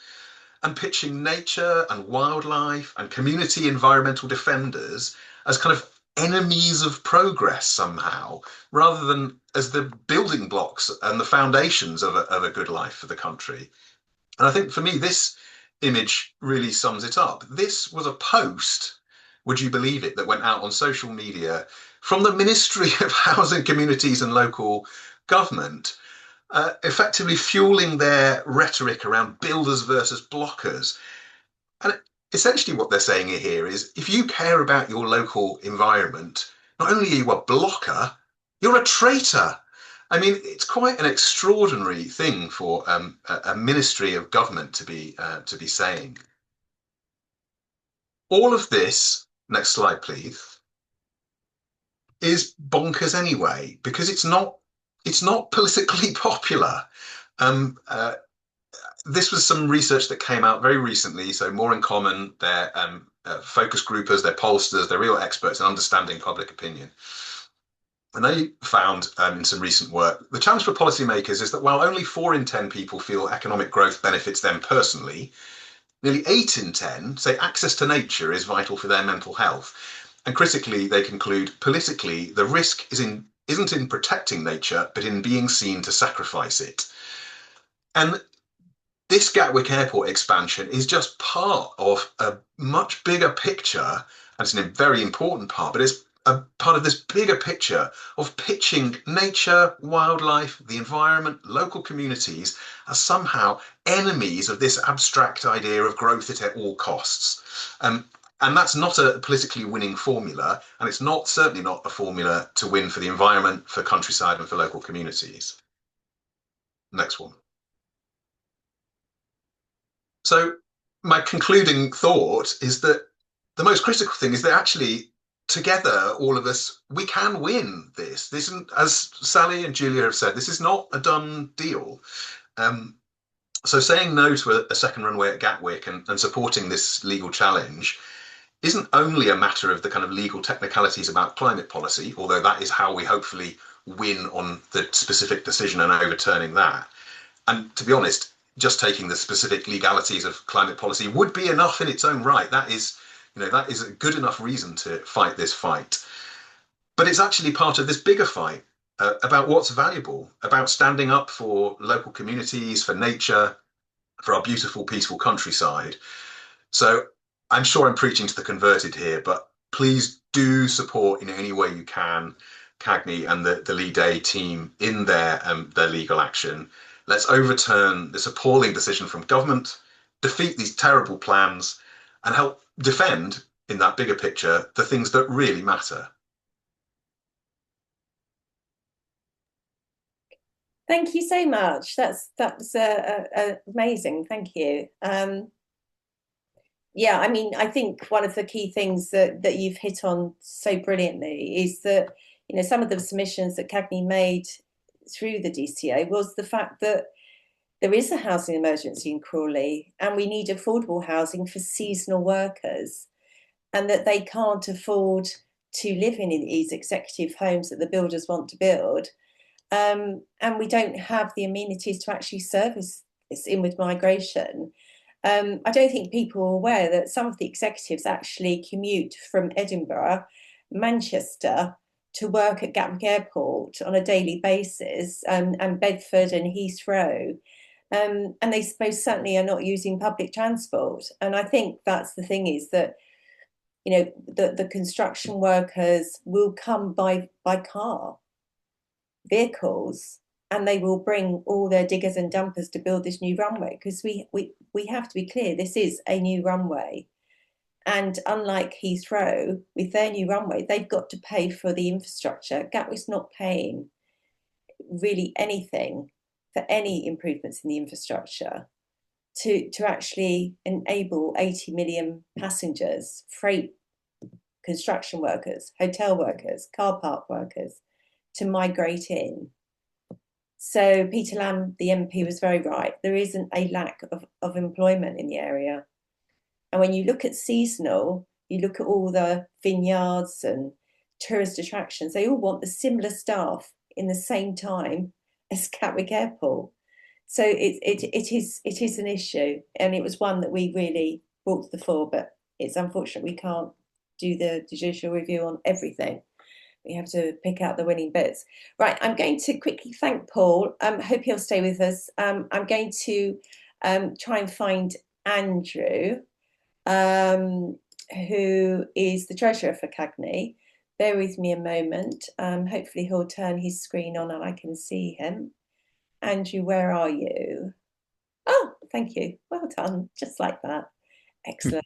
and pitching nature and wildlife and community environmental defenders as kind of enemies of progress somehow, rather than as the building blocks and the foundations of a good life for the country. And I think for me, this image really sums it up. This was a post, would you believe it, that went out on social media from the Ministry of Housing, Communities and Local Government, effectively fueling their rhetoric around builders versus blockers. And essentially what they're saying here is, if you care about your local environment, not only are you a blocker, you're a traitor. I mean, it's quite an extraordinary thing for a ministry of government to be saying. All of this, next slide, please, is bonkers anyway, because it's not politically popular. This was some research that came out very recently. So More in Common, their focus groupers, their pollsters, they're real experts in understanding public opinion. And they found in some recent work, the challenge for policymakers is that while only 4 in 10 people feel economic growth benefits them personally, nearly 8 in 10 say access to nature is vital for their mental health. And critically, they conclude, politically, the risk isn't in protecting nature, but in being seen to sacrifice it. And this Gatwick Airport expansion is just part of a much bigger picture, and it's a very important part, but it's a part of this bigger picture of pitching nature, wildlife, the environment, local communities as somehow enemies of this abstract idea of growth at all costs. And that's not a politically winning formula, and it's certainly not a formula to win for the environment, for countryside, and for local communities. Next one. So my concluding thought is that the most critical thing is that actually together, all of us, we can win this. This isn't, as Sally and Julia have said, this is not a done deal. So saying no to a second runway at Gatwick and supporting this legal challenge isn't only a matter of the kind of legal technicalities about climate policy, although that is how we hopefully win on the specific decision and overturning that. And to be honest, just taking the specific legalities of climate policy would be enough in its own right. That is a good enough reason to fight this fight. But it's actually part of this bigger fight about what's valuable, about standing up for local communities, for nature, for our beautiful, peaceful countryside. So I'm sure I'm preaching to the converted here, but please do support in any way you can CAGNE and the Leigh Day team in their legal action. Let's overturn this appalling decision from government, defeat these terrible plans, and help defend, in that bigger picture, the things that really matter. Thank you so much. That's amazing. Thank you. Yeah, I mean, I think one of the key things that you've hit on so brilliantly is that, some of the submissions that CAGNE made through the DCO was the fact that there is a housing emergency in Crawley and we need affordable housing for seasonal workers, and that they can't afford to live in these executive homes that the builders want to build. And we don't have the amenities to actually service this inward migration. I don't think people are aware that some of the executives actually commute from Edinburgh Manchester to work at Gatwick Airport on a daily basis, and Bedford and Heathrow. And they most certainly are not using public transport. And I think that's the thing, is that the construction workers will come by car vehicles, and they will bring all their diggers and dumpers to build this new runway, because we have to be clear, this is a new runway. And unlike Heathrow, with their new runway, they've got to pay for the infrastructure. Gatwick's not paying really anything for any improvements in the infrastructure to actually enable 80 million passengers, freight, construction workers, hotel workers, car park workers, to migrate in. So Peter Lamb, the MP, was very right. There isn't a lack of employment in the area. And when you look at seasonal, you look at all the vineyards and tourist attractions, they all want the similar staff in the same time as Gatwick Airport. So it is an issue, and it was one that we really brought to the fore, but it's unfortunate we can't do the judicial review on everything. We have to pick out the winning bits. Right, I'm going to quickly thank Paul. Hope he'll stay with us. I'm going to try and find Andrew, who is the treasurer for CAGNE. Bear with me a moment. Hopefully he'll turn his screen on and I can see him. Andrew, where are you? Oh, thank you. Well done. Just like that. Excellent.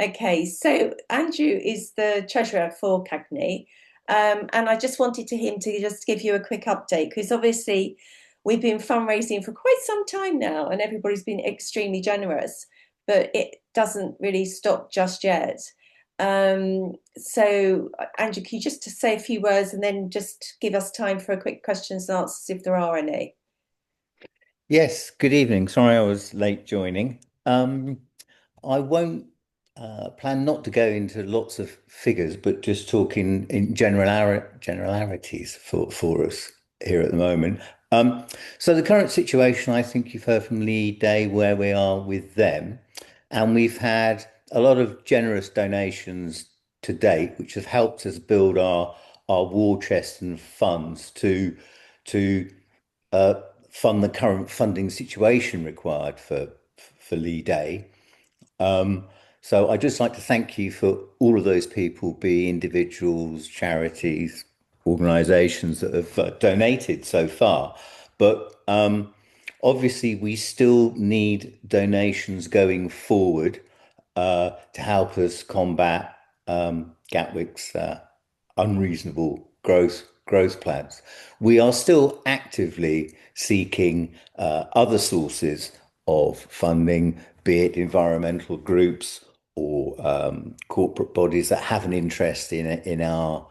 Okay, so Andrew is the treasurer for CAGNE. And I just wanted him to just give you a quick update, because obviously we've been fundraising for quite some time now and everybody's been extremely generous, but it doesn't really stop just yet. So Andrew, can you just say a few words and then just give us time for a quick questions and answers if there are any? Yes, good evening. Sorry I was late joining. I won't plan not to go into lots of figures, but just talk in generalities for us here at the moment. So the current situation, I think you've heard from Lee Day where we are with them, and we've had a lot of generous donations to date, which have helped us build our war chest and funds to uh, fund the current funding situation required for Lee Day. So I'd just like to thank you for all of those people, be individuals, charities, organisations that have donated so far. But obviously, we still need donations going forward to help us combat Gatwick's unreasonable growth plans. We are still actively seeking other sources of funding, be it environmental groups or corporate bodies that have an interest in our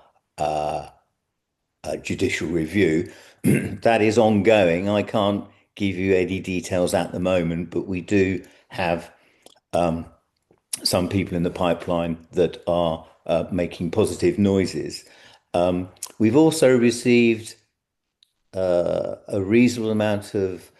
judicial review. That is ongoing. I can't give you any details at the moment, but we do have some people in the pipeline that are making positive noises. We've also received a reasonable amount of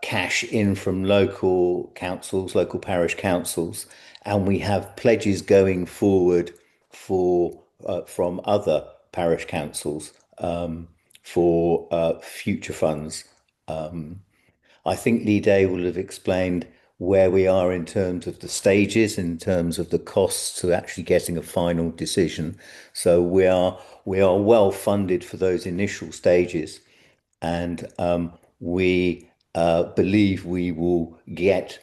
cash in from local councils, local parish councils, and we have pledges going forward for from other parish councils for future funds. I think Lee Day will have explained where we are in terms of the stages, in terms of the costs to actually getting a final decision. So we are well funded for those initial stages, and we believe we will get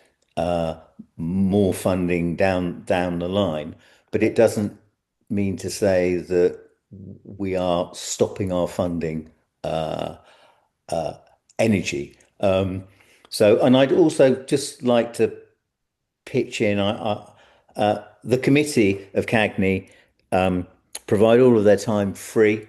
more funding down the line. But it doesn't mean to say that we are stopping our funding energy. And I'd also just like to pitch in. The committee of CAGNE provide all of their time free.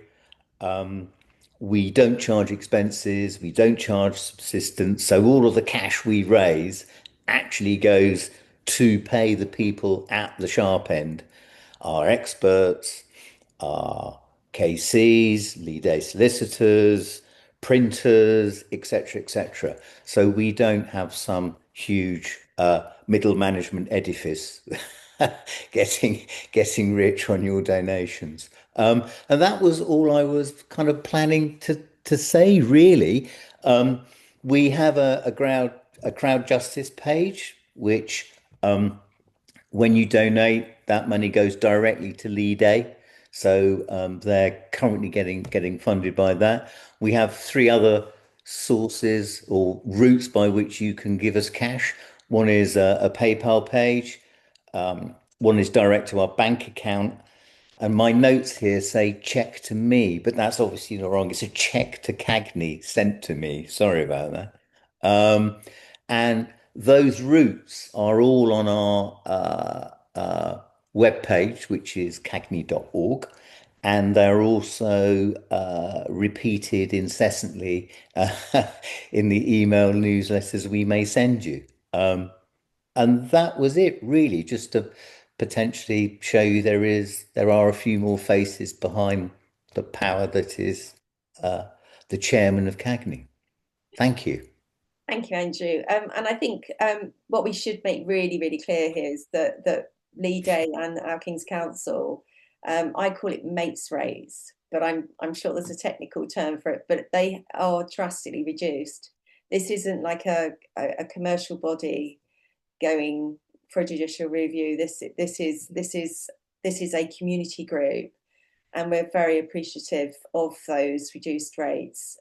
We don't charge expenses, we don't charge subsistence. So all of the cash we raise actually goes to pay the people at the sharp end, our experts, our KCs, lead day solicitors, printers, etc., etc. So we don't have some huge middle management edifice getting rich on your donations. And that was all I was kind of planning to say, really. Um, we have a crowd justice page, which when you donate, that money goes directly to Leigh Day. So they're currently getting funded by that. We have three other sources or routes by which you can give us cash. One is a PayPal page. One is direct to our bank account. And my notes here say check to me, but that's obviously not wrong. It's a check to CAGNE sent to me. Sorry about that. Um, and those routes are all on our webpage, which is cagne.org. And they're also repeated incessantly in the email newsletters we may send you. And that was it, really, just to potentially show you there are a few more faces behind the power that is uh, the chairman of CAGNE. Thank you. Thank you, Andrew. And I think what we should make really, really clear here is that Leigh Day and our King's Council, I call it mates rates, but I'm sure there's a technical term for it, but they are drastically reduced. This isn't like a commercial body going for a judicial review. This is a community group, and we're very appreciative of those reduced rates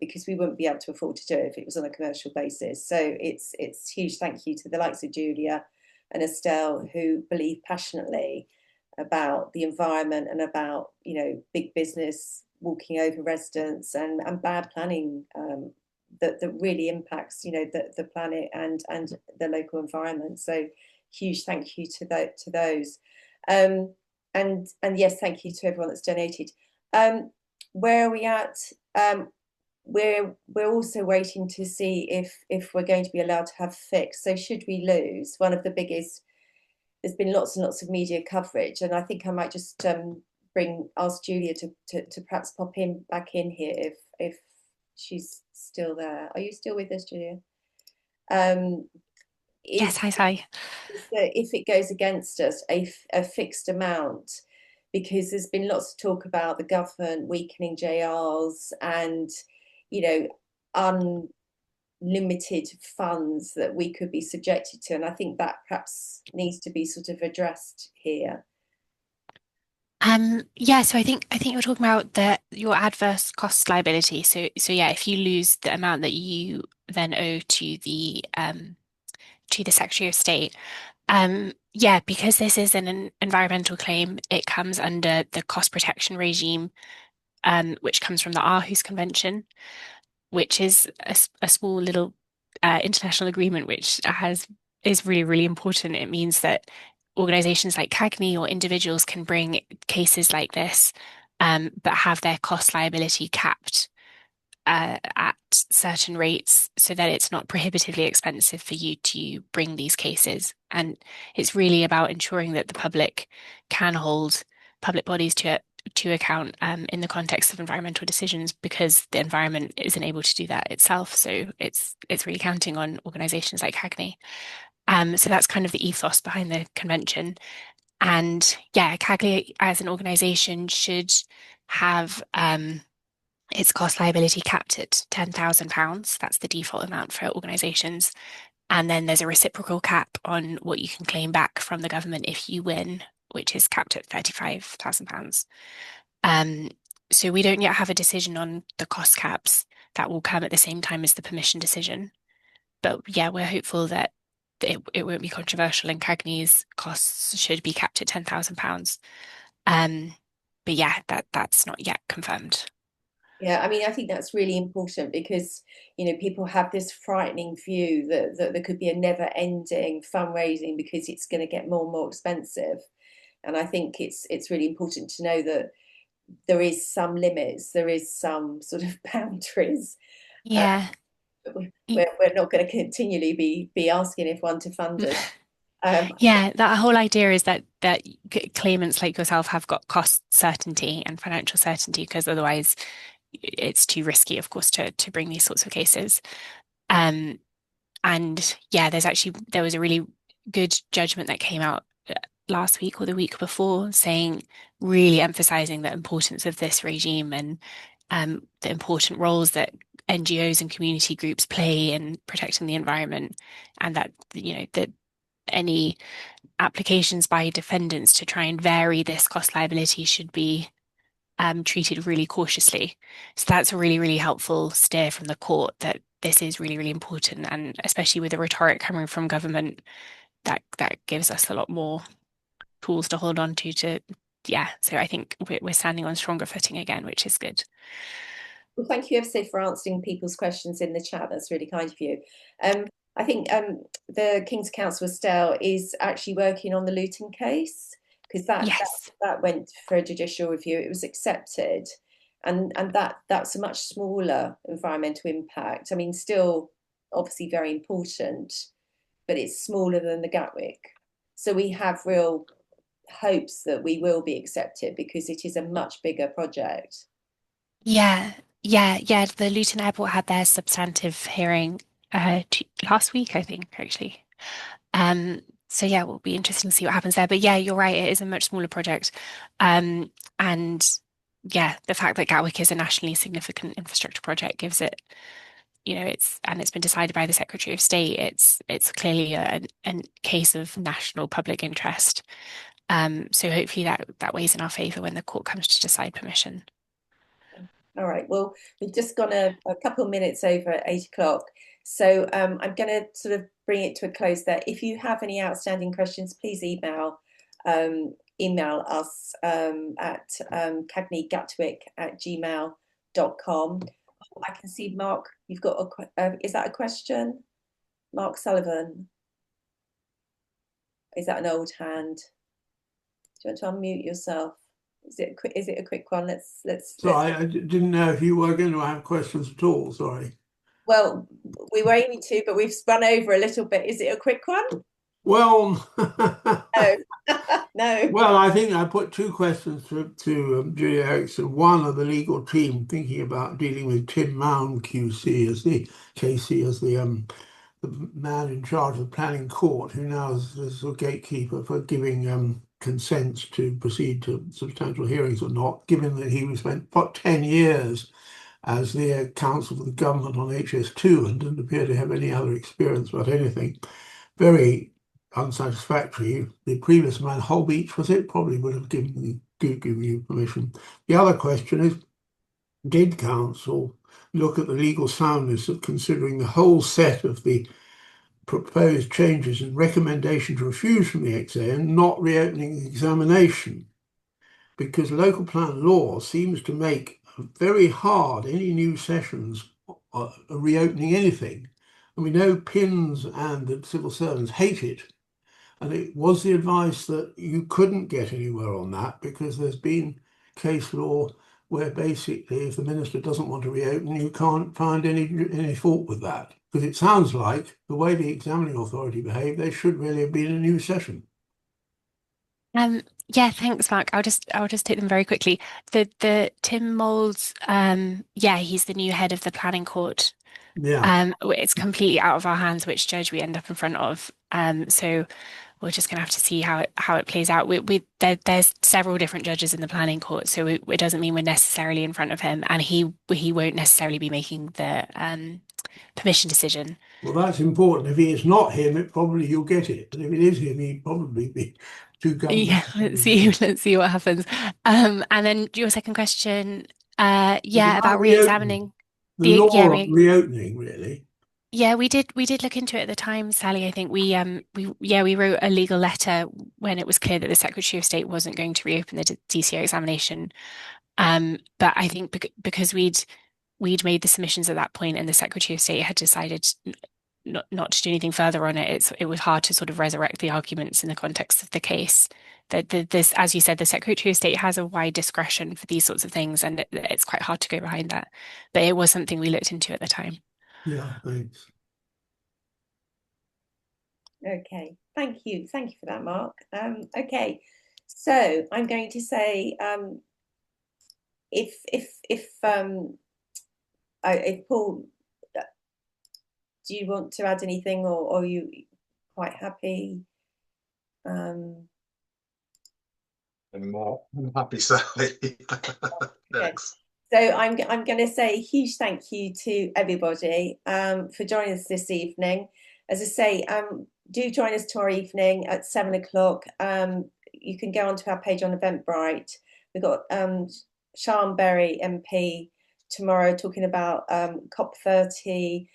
because we wouldn't be able to afford to do it if it was on a commercial basis. So it's huge thank you to the likes of Julia and Estelle, who believe passionately about the environment and about big business walking over residents and bad planning that really impacts the planet and the local environment. So huge thank you to those. And yes, thank you to everyone that's donated. Where are we at? We're also waiting to see if we're going to be allowed to have fixed. So should we lose, one of the biggest, there's been lots and lots of media coverage, and I think I might just ask Julia to perhaps pop back in here if she's still there. Are you still with us, Julia? Yes, hi. If it goes against us, a fixed amount, because there's been lots of talk about the government weakening JRs and unlimited funds that we could be subjected to, and I think that perhaps needs to be sort of addressed here. Yeah, so I think you're talking about your adverse cost liability. So yeah, if you lose the amount that you then owe to the Secretary of State. Yeah, because this is an environmental claim, it comes under the cost protection regime, which comes from the Aarhus Convention, which is a small little international agreement which is really, really important. It means that organizations like CAGNE or individuals can bring cases like this, but have their cost liability capped at certain rates so that it's not prohibitively expensive for you to bring these cases. And it's really about ensuring that the public can hold public bodies to account in the context of environmental decisions, because the environment isn't able to do that itself. So it's really counting on organizations like CAGNE. So that's kind of the ethos behind the convention. And yeah, CAGNE as an organization should have its cost liability capped at £10,000. That's the default amount for organisations. And then there's a reciprocal cap on what you can claim back from the government if you win, which is capped at £35,000. So we don't yet have a decision on the cost caps. That will come at the same time as the permission decision. But yeah, we're hopeful that it won't be controversial and CAGNE's costs should be capped at £10,000. But yeah, that's not yet confirmed. Yeah, I mean, I think that's really important because, people have this frightening view that there could be a never-ending fundraising because it's going to get more and more expensive. And I think it's really important to know that there is some limits, there is some sort of boundaries. Yeah. We're not going to continually be asking everyone to fund us. Yeah, that whole idea is that claimants like yourself have got cost certainty and financial certainty, because otherwise it's too risky, of course, to bring these sorts of cases. And yeah, there was a really good judgment that came out last week or the week before, saying, really emphasizing the importance of this regime and the important roles that NGOs and community groups play in protecting the environment, and that, that any applications by defendants to try and vary this cost liability should be treated really cautiously. So that's a really, really helpful steer from the court that this is really, really important. And especially with the rhetoric coming from government, that gives us a lot more tools to hold on to, yeah. So I think we're standing on stronger footing again, which is good. Well, thank you ever so for answering people's questions in the chat. That's really kind of you. I think the King's Counsel Estelle is actually working on the Luton case, because that went for a judicial review. It was accepted, and that's a much smaller environmental impact. I mean, still obviously very important, but it's smaller than the Gatwick. So we have real hopes that we will be accepted, because it is a much bigger project. Yeah. The Luton Airport had their substantive hearing last week, I think, actually. So yeah, we'll be interesting to see what happens there. But yeah, you're right, it is a much smaller project. And yeah, the fact that Gatwick is a nationally significant infrastructure project gives it, it's been decided by the Secretary of State. It's clearly a case of national public interest. So hopefully that weighs in our favour when the court comes to decide permission. All right, well, we've just gone a couple of minutes over 8 o'clock. So I'm going to sort of bring it to a close there. If you have any outstanding questions, please email us at cagnegatwick@gmail.com. I can see Mark, you've got is that a question? Mark Sullivan. Is that an old hand? Do you want to unmute yourself? Is it a quick one? Sorry, I didn't know if you were going to have questions at all. Sorry. Well, we were aiming to, but we've spun over a little bit. Is it a quick one? Well, no. No. Well, I think I put two questions to Julia Erickson. One of the legal team thinking about dealing with Tim Mound QC as the man in charge of the planning court, who now is a gatekeeper for giving consents to proceed to substantial hearings or not, given that he spent 10 years as the counsel for the government on HS2 and didn't appear to have any other experience about anything. Very unsatisfactory. The previous man, Holbeach, was it? Probably would have given you permission. The other question is, did counsel look at the legal soundness of considering the whole set of the proposed changes and recommendation to refuse from the XA and not reopening the examination? Because local plan law seems to make very hard any new sessions reopening anything. And we know PINs and the civil servants hate it. And it was the advice that you couldn't get anywhere on that, because there's been case law where basically if the minister doesn't want to reopen, you can't find any fault with that. Because it sounds like the way the examining authority behaved, there should really have been a new session. Yeah, thanks, Mark. I'll just take them very quickly. The Tim Moulds, yeah, he's the new head of the planning court. Yeah. It's completely out of our hands which judge we end up in front of. So we're just going to have to see how it plays out. There's several different judges in the planning court, so it doesn't mean we're necessarily in front of him, and he won't necessarily be making the permission decision. Well, that's important. If it is not him, you'll get it. But if it is him, he'd probably be too government. Yeah, let's see what happens. And then your second question, about re-examining the law of reopening, really. Yeah, we did look into it at the time, Sally. I think we wrote a legal letter when it was clear that the Secretary of State wasn't going to reopen the DCO examination. But I think because we'd made the submissions at that point and the Secretary of State had decided not to do anything further on it, it was hard to sort of resurrect the arguments in the context of the case. This, as you said, the Secretary of State has a wide discretion for these sorts of things, and it's quite hard to go behind that. But it was something we looked into at the time. Yeah, thanks. Okay, thank you for that, Mark. Okay, so I'm going to say if Paul, do you want to add anything, or are you quite happy? I'm happy, Sally. Okay. Thanks. So I'm going to say a huge thank you to everybody for joining us this evening. As I say, do join us tomorrow evening at 7 o'clock. You can go onto our page on Eventbrite. We've got Sian Berry MP tomorrow talking about COP30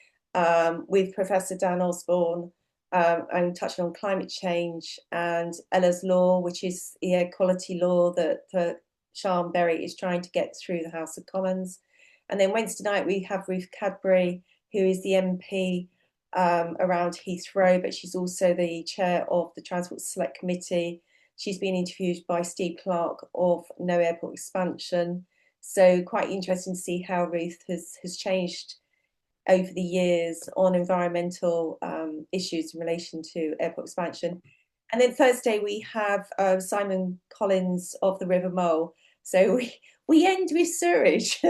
with Professor Dan Osborne and touching on climate change and Ella's Law, which is the air quality law that Sian Berry is trying to get through the House of Commons. And then Wednesday night we have Ruth Cadbury, who is the MP around Heathrow, but she's also the chair of the Transport Select Committee. She's been interviewed by Steve Clark of No Airport Expansion. So quite interesting to see how Ruth has changed over the years on environmental issues in relation to airport expansion. And then Thursday we have Simon Collins of the River Mole. So we end with sewerage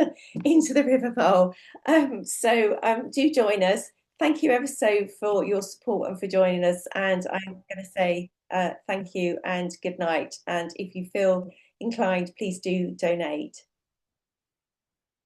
into the River Mole. Do join us. Thank you ever so for your support and for joining us. And I'm going to say thank you and good night. And if you feel inclined, please do donate.